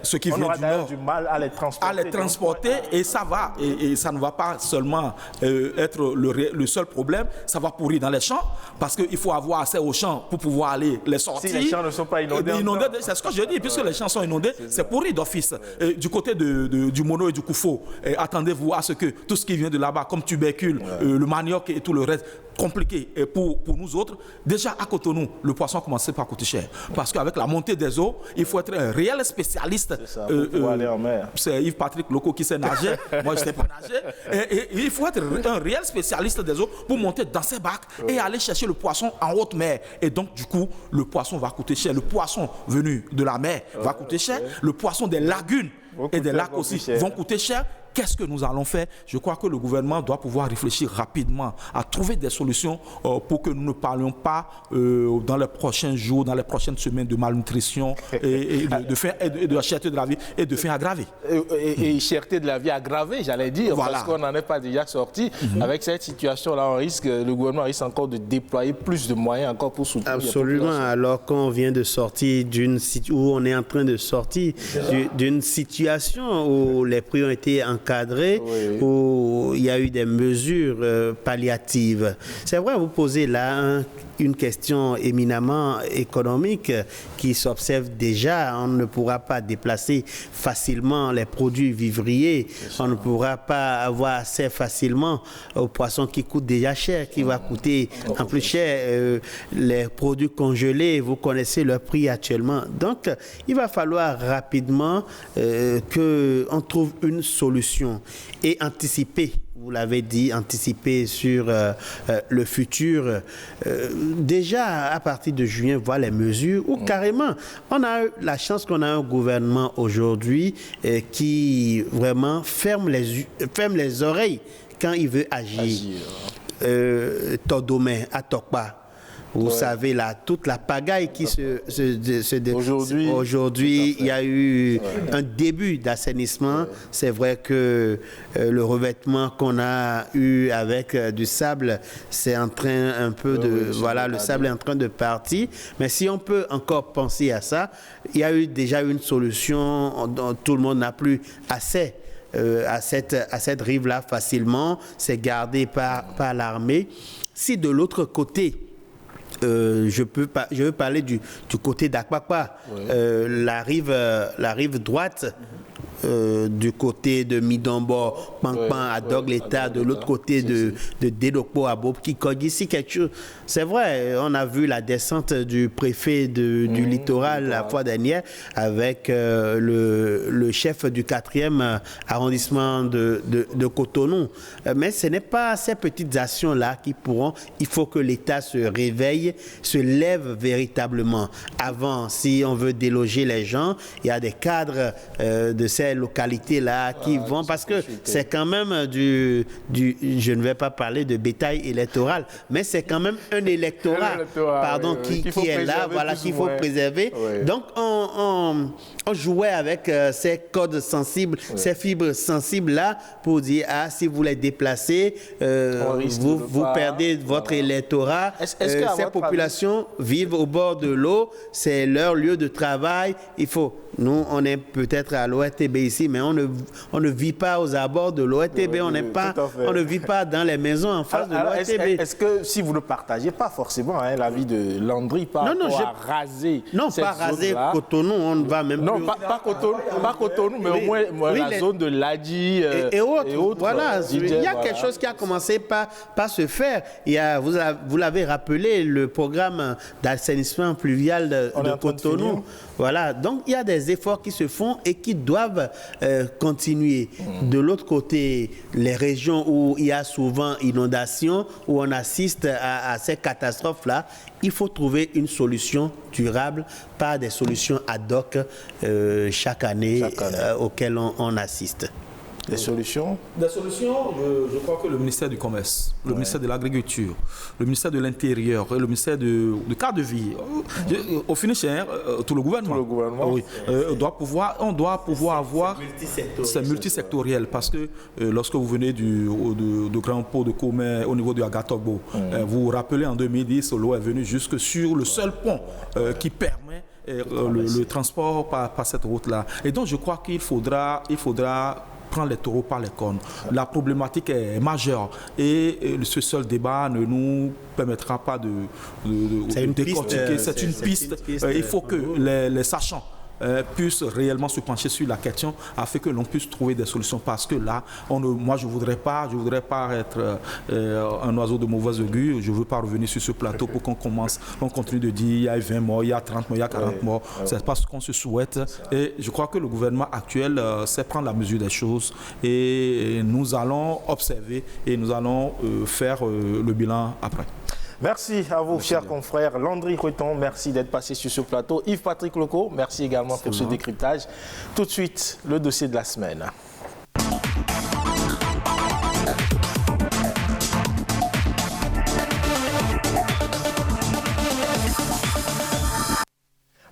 Ce qui vient du nord, du mal à les transporter. Et ça va. Et ça ne va pas seulement être le seul problème. Ça va pourrir dans les champs parce qu'il faut avoir accès aux champs pour pouvoir aller les sortir. Si les champs ne sont pas inondés. C'est ce que je dis. Puisque les champs sont inondés, c'est pourri d'office. Du côté du Mono et du Koufo, attendez-vous à ce que tout ce qui vient de là-bas, comme tubercule, le manioc et tout le reste, compliqué pour nous autres. Déjà à Cotonou, le poisson commençait par coûter cher. Parce qu'avec la montée des eaux, il faut être un réel spécialiste. Pour aller en mer. C'est Yves-Patrick Loco qui sait nager. Moi, je ne sais pas nager. Et il faut être un réel spécialiste des eaux pour monter dans ces bacs et aller chercher le poisson en haute mer. Et donc, du coup, le poisson va coûter cher. Le poisson venu de la mer va coûter cher. Le poisson des lagunes et des lacs aussi vont coûter cher. qu'est-ce que nous allons faire? Je crois que le gouvernement doit pouvoir réfléchir rapidement à trouver des solutions pour que nous ne parlions pas dans les prochains jours, dans les prochaines semaines de malnutrition et de la cherté de la vie et de faim aggravée. Et cherté de la vie aggravée, j'allais dire, parce qu'on n'en est pas déjà sorti. Avec cette situation-là, le gouvernement risque encore de déployer plus de moyens encore pour soutenir. Absolument, alors qu'on vient de sortir où on est en train de sortir d'une situation où les prix ont été encadrés, où il y a eu des mesures palliatives. C'est vrai, vous posez là une question éminemment économique qui s'observe déjà. On ne pourra pas déplacer facilement les produits vivriers. On ne pourra pas avoir assez facilement aux poissons qui coûtent déjà cher, qui va coûter en plus cher. Les produits congelés, vous connaissez leur prix actuellement. Donc, il va falloir rapidement qu'on trouve une solution et anticiper. Vous l'avez dit, anticiper sur le futur. Déjà, à partir de juin, voir les mesures ou carrément, on a la chance qu'on a un gouvernement aujourd'hui qui vraiment ferme les oreilles quand il veut agir. Todomé, à Tokpa. Vous savez, là, toute la pagaille qui Aujourd'hui, il y a eu un début d'assainissement. C'est vrai que le revêtement qu'on a eu avec du sable, c'est en train un peu le sable est en train de partir. Mais si on peut encore penser à ça, il y a eu déjà une solution dont tout le monde n'a plus assez. À cette rive-là facilement, c'est gardé par l'armée. Si de l'autre côté, je veux parler du côté d'Akpakpa, la rive droite, du côté de Midombo, Pangpan, à Dogleta, de l'autre côté de Dédokpo à Bobkikog. Ici, quelque chose. C'est vrai, on a vu la descente du préfet du littoral la fois dernière avec le chef du 4e arrondissement de Cotonou. Mais ce n'est pas ces petites actions-là qui pourront. Il faut que l'État se réveille, se lève véritablement. Avant, si on veut déloger les gens, il y a des cadres de ces localités-là qui vont, parce que c'est quand même je ne vais pas parler de bétail électoral, mais c'est quand même un électorat, qui est là, voilà, qu'il faut préserver. Donc, on jouait avec ces codes sensibles, ces fibres sensibles-là pour dire, si vous les déplacez, vous perdez votre électorat. Ces populations vivent au bord de l'eau, c'est leur lieu de travail. Nous, on est peut-être à l'ORTB ici, mais on ne vit pas aux abords de l'ORTB, on ne vit pas dans les maisons en face de l'ORTB. Est-ce que si vous ne partagez pas forcément l'avis de Landry par rapport à raser pas raser Cotonou, on ne va même plus... pas Cotonou, mais au moins la zone de Ladi et autres. Voilà, il y a quelque chose qui a commencé par se faire. Vous l'avez rappelé, le programme d'assainissement pluvial de Cotonou. Voilà, donc il y a des efforts qui se font et qui doivent continuer. De l'autre côté, les régions où il y a souvent inondation, où on assiste à ces catastrophes-là, il faut trouver une solution durable, pas des solutions ad hoc chaque année. Auxquelles on assiste. Des solutions, je crois que le ministère du Commerce, le ministère de l'Agriculture, le ministère de l'Intérieur et le ministère du cadre de vie, au finish, tout le gouvernement, on doit pouvoir avoir c'est multisectoriel, parce que lorsque vous venez de Grand Port de Commerce au niveau du Agatogbo, vous vous rappelez en 2010, l'eau est venue jusque sur le seul pont qui permet le transport par cette route-là. Et donc je crois qu'il faudra prendre les taureaux par les cornes. La problématique est majeure et ce seul débat ne nous permettra pas de décortiquer. C'est une piste. Il faut que les sachants puissent réellement se pencher sur la question afin que l'on puisse trouver des solutions, parce que là, moi je voudrais pas être un oiseau de mauvaise augure. Je veux pas revenir sur ce plateau pour qu'on continue de dire il y a 20 morts, il y a 30 morts, il y a 40 morts. C'est pas ce qu'on se souhaite, et je crois que le gouvernement actuel sait prendre la mesure des choses, et nous allons observer et nous allons faire le bilan après. Merci à vous, chers confrères. Landry Croton, merci d'être passé sur ce plateau. Yves-Patrick Loco, merci également pour ce décryptage. Tout de suite, le dossier de la semaine.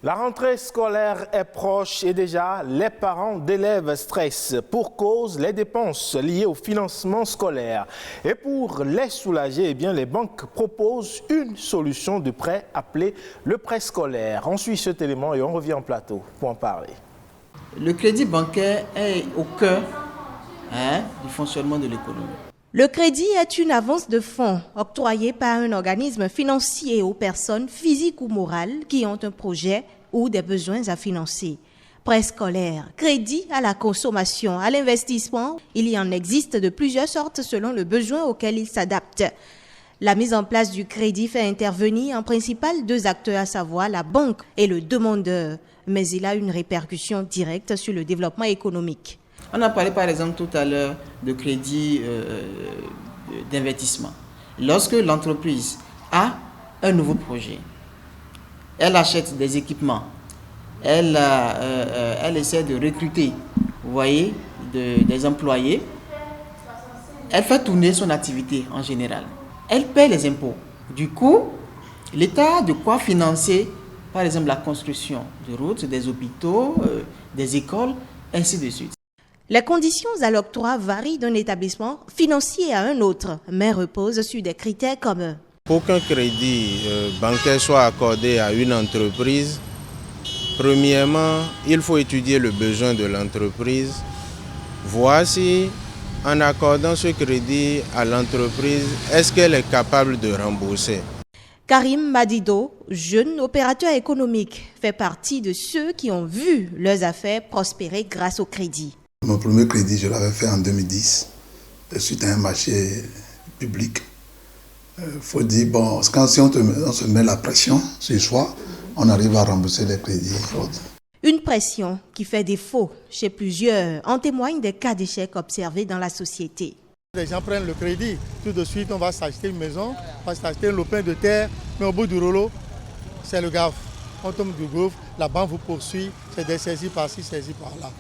La rentrée scolaire est proche et déjà les parents d'élèves stressent pour cause les dépenses liées au financement scolaire. Et pour les soulager, les banques proposent une solution de prêt appelée le prêt scolaire. On suit cet élément et on revient en plateau pour en parler. Le crédit bancaire est au cœur du fonctionnement de l'économie. Le crédit est une avance de fonds octroyée par un organisme financier aux personnes physiques ou morales qui ont un projet ou des besoins à financer. Prêt scolaire, crédit à la consommation, à l'investissement, il y en existe de plusieurs sortes selon le besoin auquel il s'adapte. La mise en place du crédit fait intervenir en principal deux acteurs, à savoir la banque et le demandeur, mais il a une répercussion directe sur le développement économique. On a parlé par exemple tout à l'heure de crédit d'investissement. Lorsque l'entreprise a un nouveau projet, elle achète des équipements, elle essaie de recruter, vous voyez, des employés, elle fait tourner son activité en général. Elle paie les impôts. Du coup, l'État a de quoi financer, par exemple, la construction de routes, des hôpitaux, des écoles, ainsi de suite. Les conditions à l'octroi varient d'un établissement financier à un autre, mais reposent sur des critères communs. Pour qu'un crédit bancaire soit accordé à une entreprise, premièrement, il faut étudier le besoin de l'entreprise, voir si, en accordant ce crédit à l'entreprise, est-ce qu'elle est capable de rembourser. Karim Madido, jeune opérateur économique, fait partie de ceux qui ont vu leurs affaires prospérer grâce au crédit. Mon premier crédit, je l'avais fait en 2010, suite à un marché public. Il faut dire, bon, quand si on se met la pression sur soi, on arrive à rembourser les crédits. Une pression qui fait défaut chez plusieurs, en témoignent des cas d'échecs observés dans la société. Les gens prennent le crédit, tout de suite on va s'acheter une maison, on va s'acheter un lopin de terre, mais au bout du rouleau, c'est le gaffe. On tombe du gouffre, la banque vous poursuit, c'est des saisies par-ci, saisies par-là.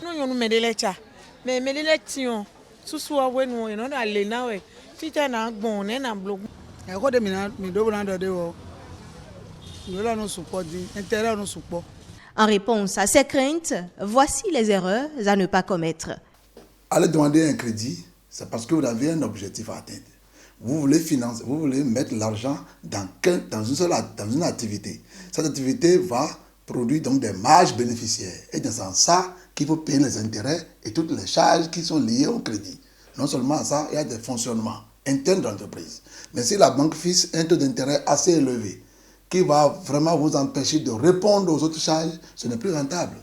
En réponse à ces craintes, voici les erreurs à ne pas commettre. Allez demander un crédit, c'est parce que vous avez un objectif à atteindre. Vous voulez financer, vous voulez mettre l'argent dans une activité. Cette activité va produire donc des marges bénéficiaires. Et dans ça qu'il faut payer les intérêts et toutes les charges qui sont liées au crédit. Non seulement ça, il y a des fonctionnements internes de l'entreprise. Mais si la banque fixe un taux d'intérêt assez élevé, qui va vraiment vous empêcher de répondre aux autres charges, ce n'est plus rentable.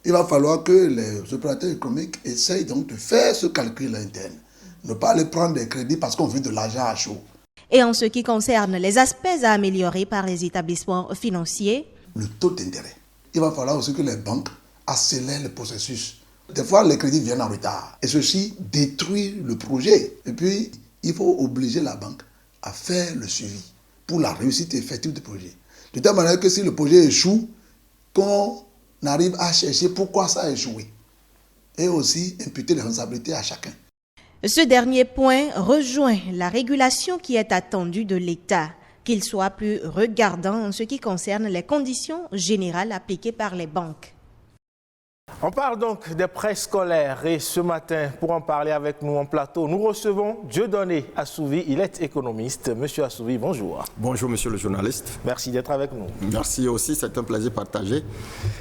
Il va falloir que les opérateurs économiques essayent donc de faire ce calcul interne. Ne pas aller prendre des crédits parce qu'on veut de l'argent à chaud. Et en ce qui concerne les aspects à améliorer par les établissements financiers, le taux d'intérêt. Il va falloir aussi que les banques accélèrent le processus. Des fois, les crédits viennent en retard. Et ceci détruit le projet. Et puis, il faut obliger la banque à faire le suivi pour la réussite effective du projet. De telle manière que si le projet échoue, qu'on arrive à chercher pourquoi ça a échoué. Et aussi imputer les responsabilités à chacun. Ce dernier point rejoint la régulation qui est attendue de l'État, qu'il soit plus regardant en ce qui concerne les conditions générales appliquées par les banques. On parle donc des prêts scolaires et ce matin, pour en parler avec nous en plateau, nous recevons Dieudonné Assouvi, il est économiste. Monsieur Assouvi, bonjour. Bonjour monsieur le journaliste. Merci d'être avec nous. Merci aussi, c'est un plaisir partagé.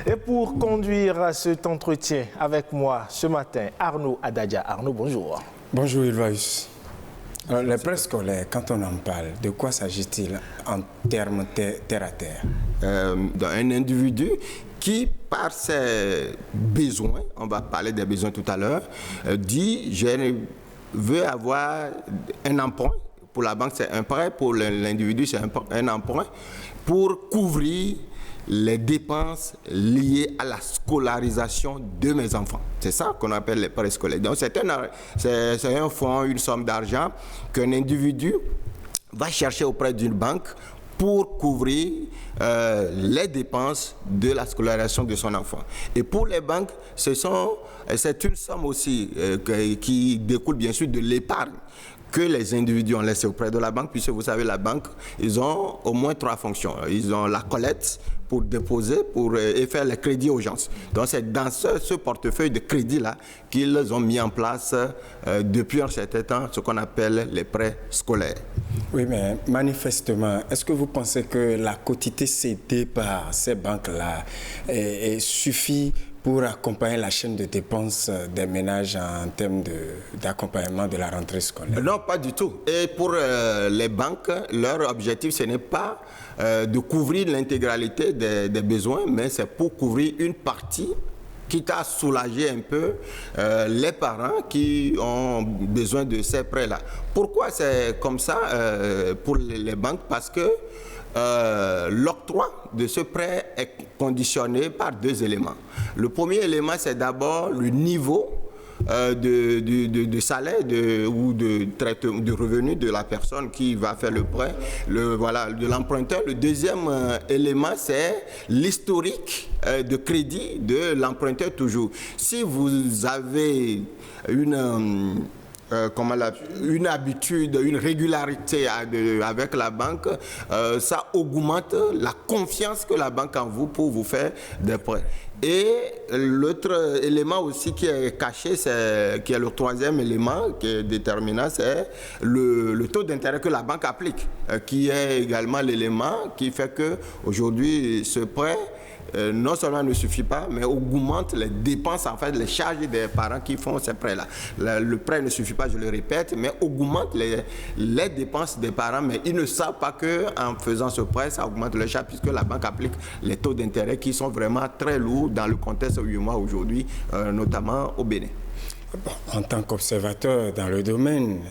Et pour conduire cet entretien avec moi ce matin, Arnaud Adadja. Arnaud, bonjour. Bonjour Ilvaïus. Alors, les prêts scolaires, quand on en parle, de quoi s'agit-il en termes terre à terre? Un individu qui, par ses besoins, on va parler des besoins tout à l'heure, dit « je veux avoir un emprunt ». Pour la banque, c'est un prêt. Pour l'individu, c'est un emprunt pour couvrir les dépenses liées à la scolarisation de mes enfants. C'est ça qu'on appelle les prêts scolaires. Donc, c'est un fonds, une somme d'argent qu'un individu va chercher auprès d'une banque pour couvrir les dépenses de la scolarisation de son enfant. Et pour les banques, c'est une somme aussi qui découle bien sûr de l'épargne que les individus ont laissé auprès de la banque, puisque vous savez, la banque, ils ont au moins 3 fonctions. Ils ont la collecte pour déposer et faire les crédits aux gens. Donc c'est dans ce portefeuille de crédit-là qu'ils ont mis en place depuis un certain temps ce qu'on appelle les prêts scolaires. Oui, mais manifestement, est-ce que vous pensez que la quotité cédée par ces banques-là suffit pour accompagner la chaîne de dépenses des ménages en termes d'accompagnement de la rentrée scolaire? Non, pas du tout. Et pour les banques, leur objectif, ce n'est pas de couvrir l'intégralité des besoins, mais c'est pour couvrir une partie, quitte à soulager un peu les parents qui ont besoin de ces prêts-là. Pourquoi c'est comme ça pour les banques? Parce que l'octroi de ce prêt est conditionné par 2 éléments. Le premier élément, c'est d'abord le niveau de salaire ou de revenu de la personne qui va faire le prêt, de l'emprunteur. Le deuxième élément, c'est l'historique de crédit de l'emprunteur toujours. Si vous avez une habitude, une régularité avec la banque, ça augmente la confiance que la banque en vous pour vous faire des prêts. Et l'autre élément aussi qui est caché, qui est le troisième élément qui est déterminant, c'est le taux d'intérêt que la banque applique, qui est également l'élément qui fait qu'aujourd'hui, ce prêt non seulement ne suffit pas, mais augmente les dépenses, en fait, les charges des parents qui font ces prêts-là. Le prêt ne suffit pas, je le répète, mais augmente les dépenses des parents, mais ils ne savent pas qu'en faisant ce prêt, ça augmente les charges, puisque la banque applique les taux d'intérêt qui sont vraiment très lourds dans le contexte 8 mois aujourd'hui, notamment au Bénin. En tant qu'observateur dans le domaine,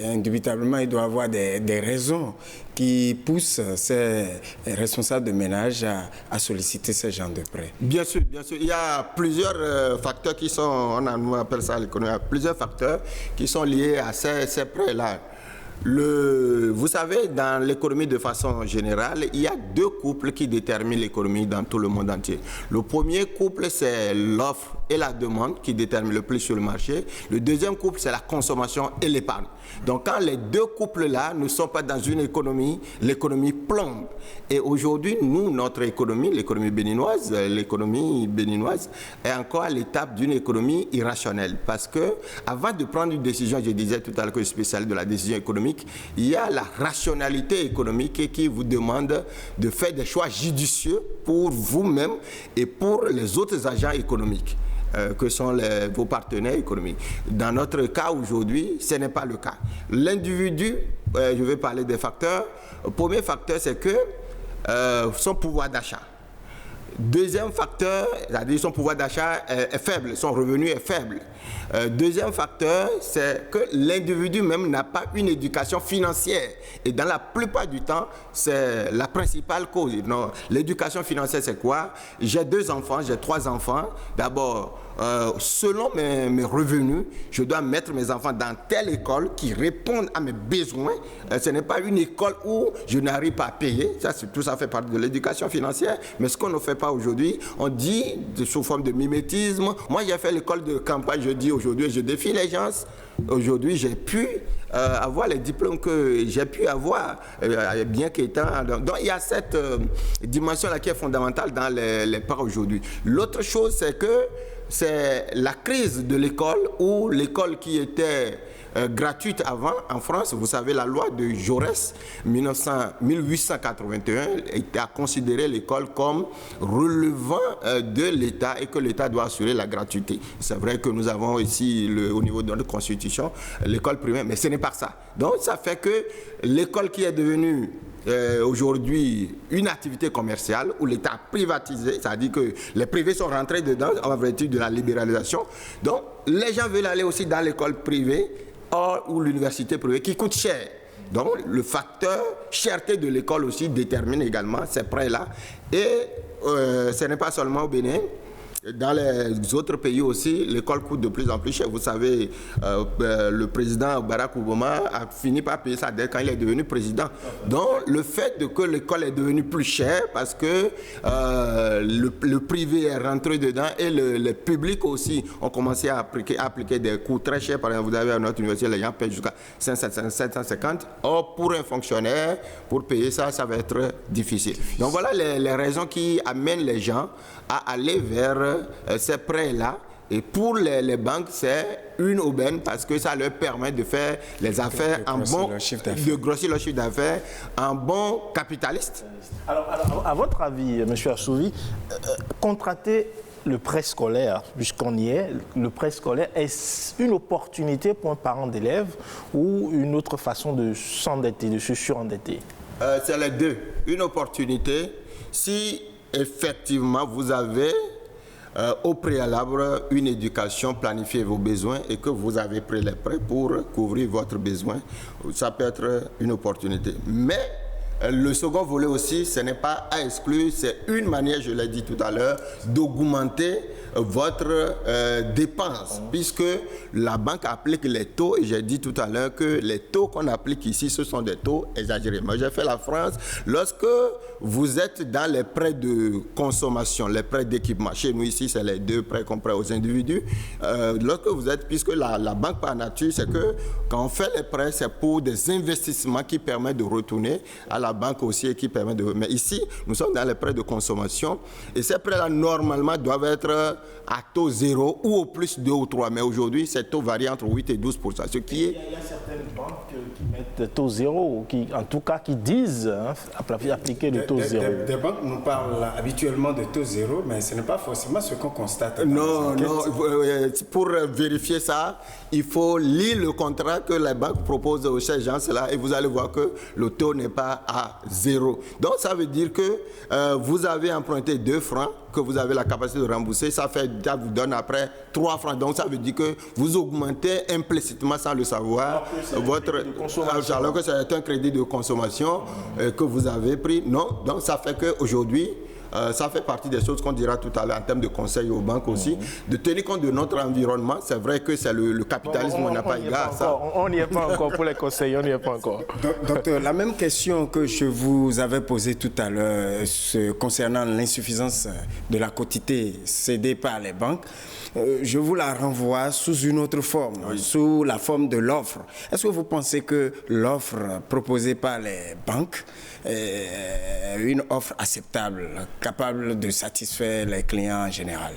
indubitablement, il doit y avoir des raisons qui poussent ces responsables de ménage à solliciter ce genre de prêts. Bien sûr, bien sûr. Il y a plusieurs facteurs qui sont, on appelle ça l'économie, plusieurs facteurs qui sont liés à ces prêts-là. Vous savez, dans l'économie de façon générale, il y a 2 couples qui déterminent l'économie dans tout le monde entier. Le premier couple, c'est l'offre et la demande qui déterminent le prix sur le marché. Le deuxième couple, c'est la consommation et l'épargne. Donc quand les 2 couples-là ne sont pas dans une économie, l'économie plombe. Et aujourd'hui, nous, notre économie, l'économie béninoise est encore à l'étape d'une économie irrationnelle. Parce que avant de prendre une décision, je disais tout à l'heure que je suis spécialiste de la décision économique, il y a la rationalité économique qui vous demande de faire des choix judicieux pour vous-même et pour les autres agents économiques. Que sont vos partenaires économiques. Dans notre cas aujourd'hui, ce n'est pas le cas. L'individu, je vais parler des facteurs. Le premier facteur, c'est que son pouvoir d'achat. Deuxième facteur, c'est-à-dire son pouvoir d'achat est faible, son revenu est faible. Deuxième facteur, c'est que l'individu même n'a pas une éducation financière. Et dans la plupart du temps, c'est la principale cause. L'éducation financière, c'est quoi? J'ai 2 enfants, j'ai 3 enfants. D'abord, selon mes revenus, je dois mettre mes enfants dans telle école qui répond à mes besoins. Ce n'est pas une école où je n'arrive pas à payer. Tout ça fait partie de l'éducation financière. Mais ce qu'on ne fait pas aujourd'hui, on dit sous forme de mimétisme. Moi, j'ai fait l'école de campagne, je dis aujourd'hui, je défie les gens. Aujourd'hui, j'ai pu avoir les diplômes que j'ai pu avoir, bien qu'étant... Donc, il y a cette dimension-là qui est fondamentale dans les parts aujourd'hui. L'autre chose, c'est que c'est la crise de l'école, où l'école qui était gratuite avant en France, vous savez, la loi de Jaurès 1881 a considéré l'école comme relevant de l'État et que l'État doit assurer la gratuité. C'est vrai que nous avons ici, au niveau de notre constitution, l'école primaire, mais ce n'est pas ça. Donc ça fait que l'école qui est devenue aujourd'hui une activité commerciale où l'État a privatisé, c'est-à-dire que les privés sont rentrés dedans en vertu de la libéralisation. Donc les gens veulent aller aussi dans l'école privée ou l'université privée qui coûte cher. Donc le facteur cherté de l'école aussi détermine également ces prêts-là. Et ce n'est pas seulement au Bénin. Dans les autres pays aussi, l'école coûte de plus en plus cher. Vous savez, le président Barack Obama a fini par payer sa dette quand il est devenu président. Donc, le fait que l'école est devenue plus chère parce que le privé est rentré dedans et le public aussi ont commencé à appliquer des coûts très chers. Par exemple, vous avez à notre université, les gens payent jusqu'à 750. Or, pour un fonctionnaire, pour payer ça, ça va être difficile. Donc, voilà les raisons qui amènent les gens à aller vers ces prêts-là. Et pour les banques, c'est une aubaine parce que ça leur permet de faire les affaires de grossir leur chiffre d'affaires en bon capitaliste. Alors, à votre avis, M. Assouvi, contracter le prêt scolaire, puisqu'on y est, le prêt scolaire, est une opportunité pour un parent d'élève ou une autre façon de s'endetter, de se surendetter? C'est les deux. Une opportunité, si effectivement vous avez au préalable une éducation, planifier vos besoins et que vous avez pris les prêts pour couvrir votre besoin, ça peut être une opportunité. Mais le second volet aussi, ce n'est pas à exclure, c'est une manière, je l'ai dit tout à l'heure, d'augmenter votre dépense, puisque la banque applique les taux, et j'ai dit tout à l'heure que les taux qu'on applique ici, ce sont des taux exagérés. Moi, j'ai fait la France. Lorsque vous êtes dans les prêts de consommation, les prêts d'équipement, chez nous ici, c'est les deux prêts qu'on prête aux individus, lorsque vous êtes, puisque la banque par nature, c'est que quand on fait les prêts, c'est pour des investissements qui permettent de retourner à la banque aussi et qui permettent de... Mais ici, nous sommes dans les prêts de consommation, et ces prêts-là, normalement, doivent être à taux 0 ou au plus 2 ou 3. Mais aujourd'hui, ces taux varient entre 8 et 12%. Ce qui est... Il y a certaines banques qui mettent taux 0, qui, en tout cas qui disent appliquer le taux 0. Des banques nous parlent habituellement de taux 0, mais ce n'est pas forcément ce qu'on constate. Non, pour vérifier ça, il faut lire le contrat que les banques proposent aux ces gens-là et vous allez voir que le taux n'est pas à 0. Donc ça veut dire que vous avez emprunté 2 francs, que vous avez la capacité de rembourser, ça vous donne après 3 francs. Donc ça veut dire que vous augmentez implicitement sans le savoir alors que c'est un crédit de consommation que vous avez pris. Non, donc ça fait qu'aujourd'hui, ça fait partie des choses qu'on dira tout à l'heure en termes de conseils aux banques aussi, de tenir compte de notre environnement. C'est vrai que c'est le capitalisme, on n'a pas égard à ça. On n'y est pas encore pour les conseils, on n'y est pas encore. Docteur, la même question que je vous avais posée tout à l'heure concernant l'insuffisance de la quotité cédée par les banques, je vous la renvoie sous une autre forme, sous la forme de l'offre. Est-ce que vous pensez que l'offre proposée par les banques est une offre acceptable, capable de satisfaire les clients en général?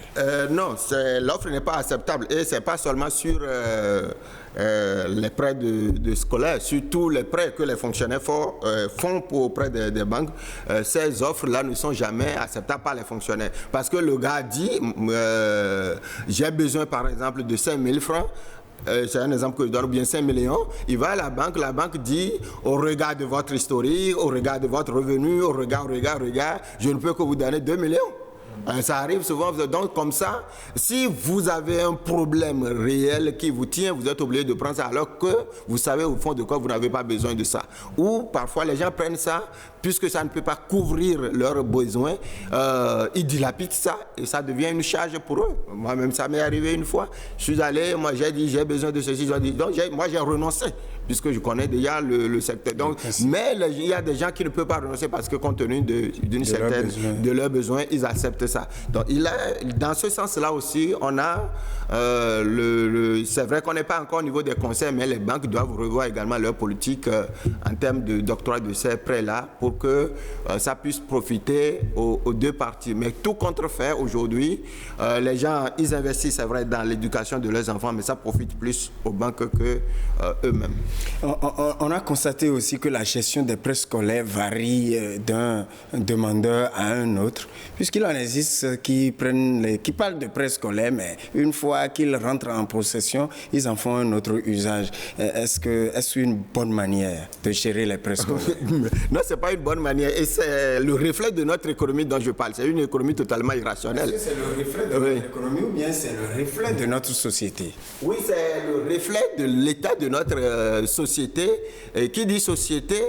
Non, l'offre n'est pas acceptable et ce n'est pas seulement sur les prêts de scolaires, surtout les prêts que les fonctionnaires font auprès des banques. Ces offres-là ne sont jamais acceptables par les fonctionnaires. Parce que le gars dit, j'ai besoin par exemple de 5 000 francs, c'est un exemple que je donne, ou bien 5 millions, il va à la banque dit, au regard de votre historique, au regard de votre revenu, au regard, je ne peux que vous donner 2 millions. Ça arrive souvent, donc comme ça, si vous avez un problème réel qui vous tient, vous êtes obligé de prendre ça alors que vous savez au fond de quoi vous n'avez pas besoin de ça. Ou parfois les gens prennent ça, puisque ça ne peut pas couvrir leurs besoins, ils dilapident ça et ça devient une charge pour eux. Moi-même, ça m'est arrivé une fois, je suis allé, moi j'ai dit j'ai besoin de ceci, donc moi j'ai renoncé, puisque je connais déjà le secteur. Donc, mais il y a des gens qui ne peuvent pas renoncer parce que compte tenu de leurs besoins, ils acceptent ça. Donc, dans ce sens-là aussi, on a c'est vrai qu'on n'est pas encore au niveau des conseils, mais les banques doivent revoir également leur politique en termes d'octroi de ces prêts-là pour que ça puisse profiter aux deux parties. Mais tout contrefait aujourd'hui, les gens, ils investissent, c'est vrai, dans l'éducation de leurs enfants, mais ça profite plus aux banques que eux-mêmes. On a constaté aussi que la gestion des prêts scolaires varie d'un demandeur à un autre, puisqu'il en existe qui parlent de prêts scolaires, mais une fois qu'ils rentrent en possession, ils en font un autre usage. Est-ce une bonne manière de gérer les prêts scolaires? Non, ce n'est pas une bonne manière. Et c'est le reflet de notre économie dont je parle. C'est une économie totalement irrationnelle. Est-ce que c'est le reflet de notre économie ou bien c'est le reflet de notre société? Oui, c'est le reflet de l'état de notre société. Et qui dit société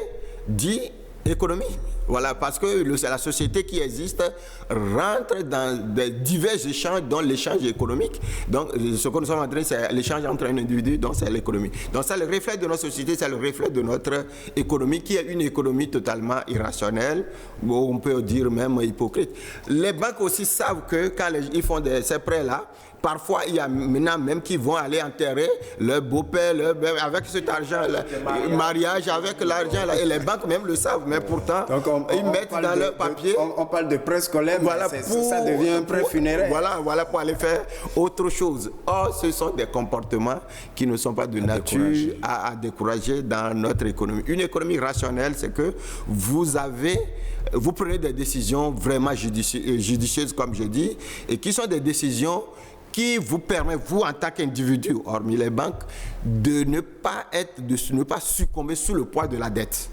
dit économie. Voilà, parce que la société qui existe rentre dans des divers échanges, dont l'échange économique. Donc, ce que nous sommes en train, c'est l'échange entre un individu, donc c'est l'économie. Donc, c'est le reflet de notre société, c'est le reflet de notre économie, qui est une économie totalement irrationnelle, ou on peut dire même hypocrite. Les banques aussi savent que quand ils font ces prêts-là, parfois, il y a maintenant même qui vont aller enterrer leur beau-père, avec cet argent, le mariage, avec l'argent, et les banques même le savent, mais pourtant, ils mettent dans leur papier. On parle de prêt scolaire, voilà, ça devient un prêt funéraire. Voilà, pour aller faire autre chose. Or, ce sont des comportements qui ne sont pas de nature à décourager dans notre économie. Une économie rationnelle, c'est que vous prenez des décisions vraiment judicieuses, comme je dis, et qui sont des décisions qui vous permet, vous en tant qu'individu, hormis les banques, de ne pas succomber sous le poids de la dette.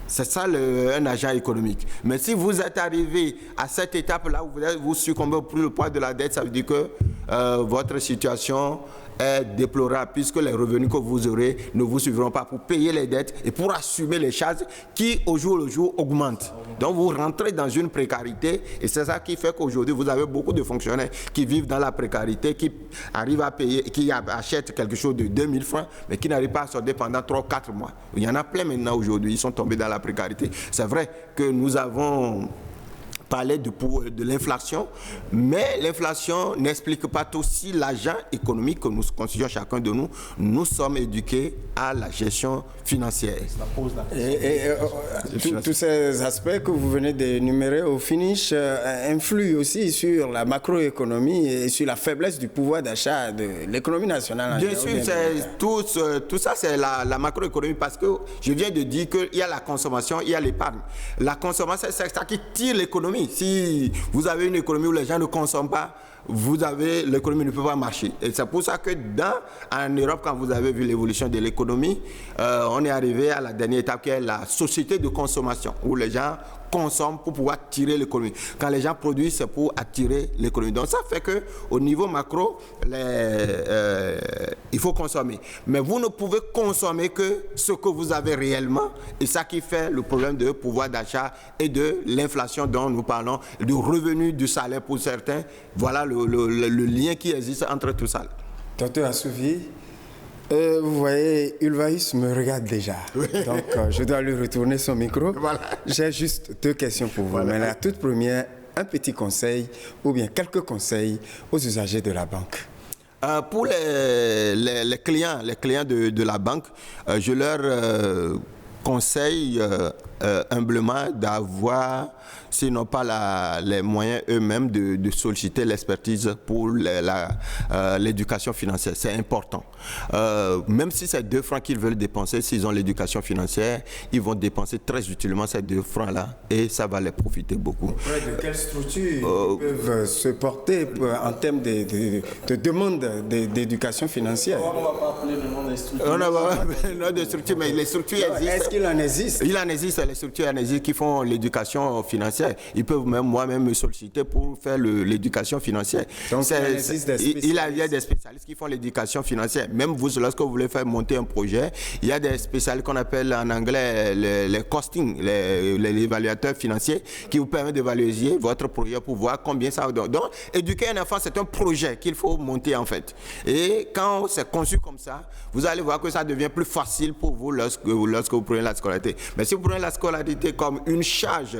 C'est ça un agent économique. Mais si vous êtes arrivé à cette étape-là où vous succombez sous le poids de la dette, ça veut dire que votre situation est déplorable, puisque les revenus que vous aurez ne vous suffiront pas pour payer les dettes et pour assumer les charges qui, au jour le jour, augmentent. Donc, vous rentrez dans une précarité, et c'est ça qui fait qu'aujourd'hui, vous avez beaucoup de fonctionnaires qui vivent dans la précarité, qui arrivent à payer, qui achètent quelque chose de 2000 francs, mais qui n'arrivent pas à sortir pendant 3 ou 4 mois. Il y en a plein maintenant aujourd'hui, ils sont tombés dans la précarité. C'est vrai que nous avons parler de l'inflation, mais l'inflation n'explique pas aussi l'agent économique que nous constituons chacun de nous. Nous sommes éduqués à la gestion financière. Tous ces aspects que vous venez d'énumérer au finish influent aussi sur la macroéconomie et sur la faiblesse du pouvoir d'achat de l'économie nationale. Bien sûr, tout ça c'est la macroéconomie, parce que je viens de dire qu'il y a la consommation, il y a l'épargne. La consommation, c'est ça qui tire l'économie. Si vous avez une économie où les gens ne consomment pas, l'économie ne peut pas marcher. Et c'est pour ça que en Europe, quand vous avez vu l'évolution de l'économie, on est arrivé à la dernière étape qui est la société de consommation, où les gens consomment pour pouvoir tirer l'économie. Quand les gens produisent, c'est pour attirer l'économie. Donc ça fait qu'au niveau macro, il faut consommer. Mais vous ne pouvez consommer que ce que vous avez réellement. Et ça qui fait le problème de pouvoir d'achat et de l'inflation dont nous parlons, du revenu du salaire pour certains. Voilà le lien qui existe entre tout ça. Docteur Assouvi, vous voyez, Ulvaïs me regarde déjà. Oui. Donc, je dois lui retourner son micro. Voilà. J'ai juste 2 questions pour vous. Voilà. Mais la toute première, un petit conseil ou bien quelques conseils aux usagers de la banque. Pour les clients de la banque, je leur conseille humblement d'avoir, s'ils n'ont pas les moyens eux-mêmes de solliciter l'expertise pour l'éducation financière. C'est important. Même si c'est 2 francs qu'ils veulent dépenser, s'ils ont l'éducation financière, ils vont dépenser très utilement ces 2 francs-là et ça va les profiter beaucoup. Auprès de quelles structures peuvent se porter en termes de demande d'éducation financière? On ne va pas appeler le nom des structures. On n'a pas le nom des structures, mais les structures existent. Est-ce qu'il en existe? Il en existe, les structures en existent qui font l'éducation financière. Ils peuvent moi-même me solliciter pour faire l'éducation financière. Donc, il y a des spécialistes qui font l'éducation financière. Même vous, lorsque vous voulez faire monter un projet, il y a des spécialistes qu'on appelle en anglais les costing, les évaluateurs financiers, qui vous permettent d'évaluer votre projet pour voir combien ça donne. Donc, éduquer un enfant, c'est un projet qu'il faut monter en fait. Et quand c'est conçu comme ça, vous allez voir que ça devient plus facile pour vous lorsque vous prenez la scolarité. Mais si vous prenez la scolarité comme une charge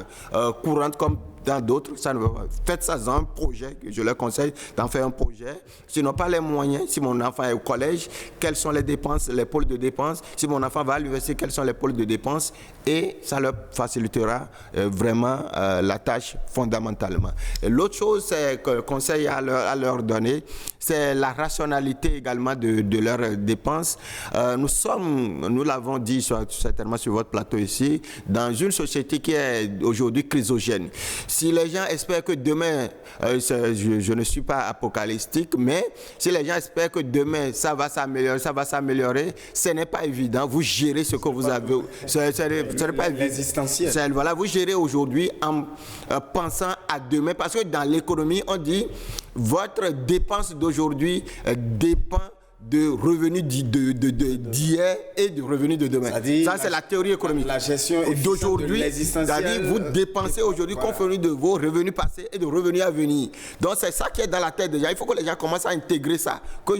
courante, comme dans d'autres, ça ne va pas. Faites ça dans un projet, je leur conseille d'en faire un projet. S'ils n'ont pas les moyens, si mon enfant est au collège, quelles sont les dépenses, les pôles de dépenses. Si mon enfant va à l'université, quels sont les pôles de dépenses. Et ça leur facilitera vraiment la tâche fondamentalement. Et l'autre chose, c'est que le conseil à leur donner, c'est la rationalité également de leurs dépenses. Nous l'avons dit certainement sur votre plateau ici, dans une société qui est aujourd'hui chrysogène. Si les gens espèrent que demain, je ne suis pas apocalyptique, mais si les gens espèrent que demain, ça va s'améliorer, ce n'est pas évident. Vous gérez ce que vous avez. Ce n'est pas existentiel. Voilà, vous gérez aujourd'hui en pensant à demain. Parce que dans l'économie, on dit votre dépense d'aujourd'hui dépend de revenus d'hier et de revenus de demain. Ça, c'est la théorie économique. La gestion d'aujourd'hui, c'est-à-dire vous dépensez aujourd'hui compte tenu de vos revenus passés et de revenus à venir. Donc, c'est ça qui est dans la tête déjà. Il faut que les gens commencent à intégrer ça. Que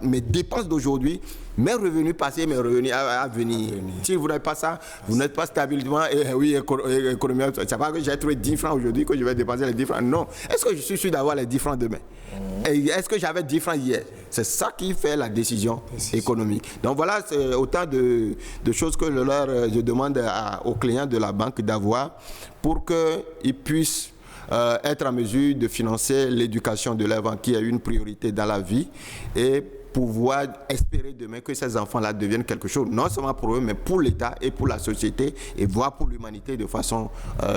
mes dépenses d'aujourd'hui, mes revenus passés, mes revenus à venir. Si vous n'avez pas ça, vous n'êtes pas stabilement économiquement. C'est pas que j'ai trouvé 10 francs aujourd'hui que je vais dépenser les 10 francs. Non. Est-ce que je suis sûr d'avoir les 10 francs demain? Est-ce que j'avais 10 francs hier? C'est ça qui fait la décision économique. Donc voilà, c'est autant de choses que je demande aux clients de la banque d'avoir pour qu'ils puissent être en mesure de financer l'éducation de l'enfant qui est une priorité dans la vie et pouvoir espérer demain que ces enfants-là deviennent quelque chose, non seulement pour eux, mais pour l'État et pour la société, et voire pour l'humanité de façon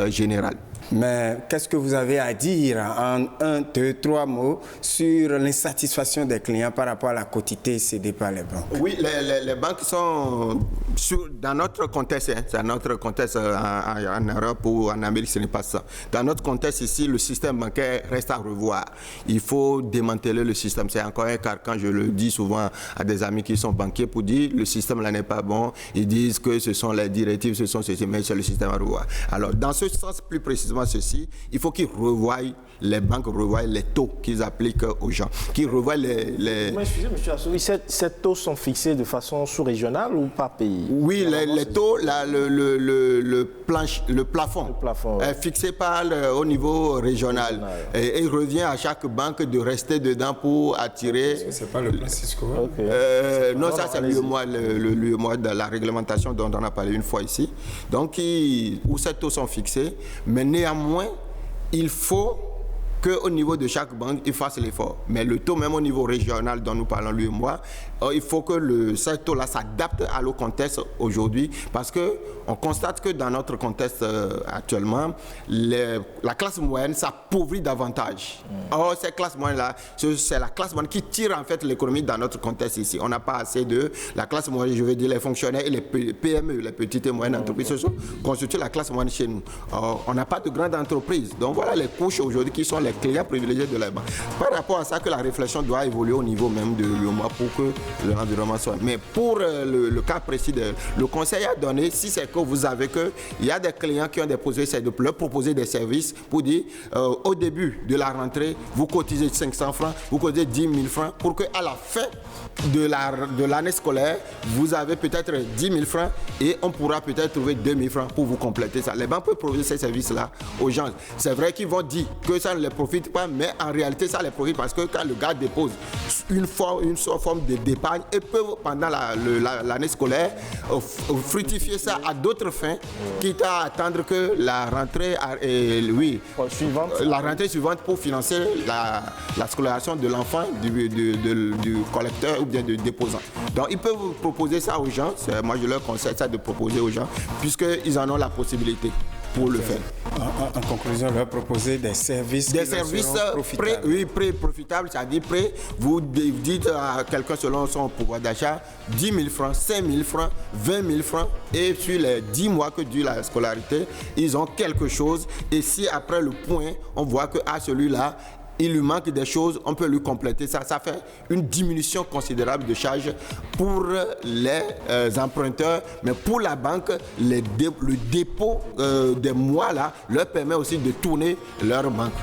générale. Mais qu'est-ce que vous avez à dire en 1, 2, 3 mots sur l'insatisfaction des clients par rapport à la quotité cédée par les banques? Oui, les banques sont, dans notre contexte, c'est notre contexte en Europe ou en Amérique, ce n'est pas ça. Dans notre contexte ici, le système bancaire reste à revoir. Il faut démanteler le système. C'est encore un carcan, je le dis souvent à des amis qui sont banquiers pour dire le système là n'est pas bon. Ils disent que ce sont les directives, ce sont ceci, mais c'est le système à revoir. Alors, dans ce sens, plus précisément ceci, il faut qu'ils revoient, les banques revoient les taux qu'ils appliquent aux gens, qu'ils revoient les... Excusez, M. Assouri, ces taux sont fixés de façon sous-régionale ou par pays? Oui, les taux, là, le plafond est fixé au niveau régional. Et il revient à chaque banque de rester dedans pour attirer... C'est pas le Francisco. Non, ça c'est l'UEMOA de la réglementation dont on a parlé une fois ici. Donc, où ces taux sont fixés, mais néanmoins, il faut qu'au niveau de chaque banque, ils fassent l'effort. Mais le taux, même au niveau régional dont nous parlons, lui et moi, il faut que ce taux-là s'adapte à nos contexte aujourd'hui, parce qu'on constate que dans notre contexte actuellement, la classe moyenne s'appauvrit davantage. Or, cette classe moyenne-là, c'est la classe moyenne qui tire en fait l'économie dans notre contexte ici. On n'a pas assez de la classe moyenne, je veux dire les fonctionnaires et les PME, les petites et moyennes entreprises, ce sont constituent la classe moyenne chez nous. Or, on n'a pas de grandes entreprises. Donc voilà les couches aujourd'hui qui sont les clients privilégiés de la banque. Par rapport à ça, que la réflexion doit évoluer au niveau même de l'UEMOA pour que l'environnement soit. Mais pour le cas précis, le conseil a donné, si c'est que vous avez il y a des clients qui ont déposé, c'est de leur proposer des services pour dire au début de la rentrée, vous cotisez 500 francs, vous cotisez 10 000 francs pour qu'à la fin de l'année scolaire, vous avez peut-être 10 000 francs et on pourra peut-être trouver 2 000 francs pour vous compléter ça. Les banques peuvent proposer ces services-là aux gens. C'est vrai qu'ils vont dire que ça ne les profite pas, mais en réalité, ça les profite parce que quand le gars dépose une forme d'épargne et peut, pendant l'année scolaire, fructifier ça à d'autres fins, quitte à attendre que la rentrée suivante pour financer la scolarisation de l'enfant du collecteur ou bien du déposant. Donc ils peuvent proposer ça aux gens. Moi je leur conseille ça de proposer aux gens puisqu'ils en ont la possibilité pour le faire. En conclusion, leur proposer des services profitables, c'est-à-dire vous dites à quelqu'un selon son pouvoir d'achat 10 000 francs, 5 000 francs, 20 000 francs et sur les 10 mois que dure la scolarité, ils ont quelque chose et si après le point, on voit que à celui-là, il lui manque des choses, on peut lui compléter ça. Ça fait une diminution considérable de charges pour les emprunteurs, mais pour la banque, le dépôt des mois là leur permet aussi de tourner leur banque.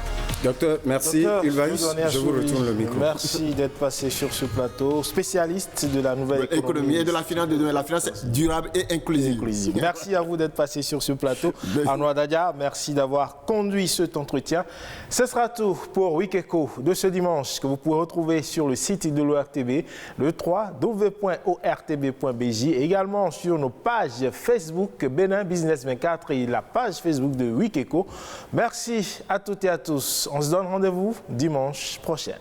Docteur, merci. Ulvaïus, je vous retourne le micro. Merci d'être passé sur ce plateau. Spécialiste de la nouvelle économie et de la finance de demain, la finance durable et inclusive. Merci à vous d'être passé sur ce plateau. Arnaud Dadia, merci d'avoir conduit cet entretien. Ce sera tout pour Week Echo de ce dimanche que vous pouvez retrouver sur le site de l'ORTB, le www.ortb.bj, également sur nos pages Facebook Bénin Business 24 et la page Facebook de Week Echo. Merci à toutes et à tous. On se donne rendez-vous dimanche prochain.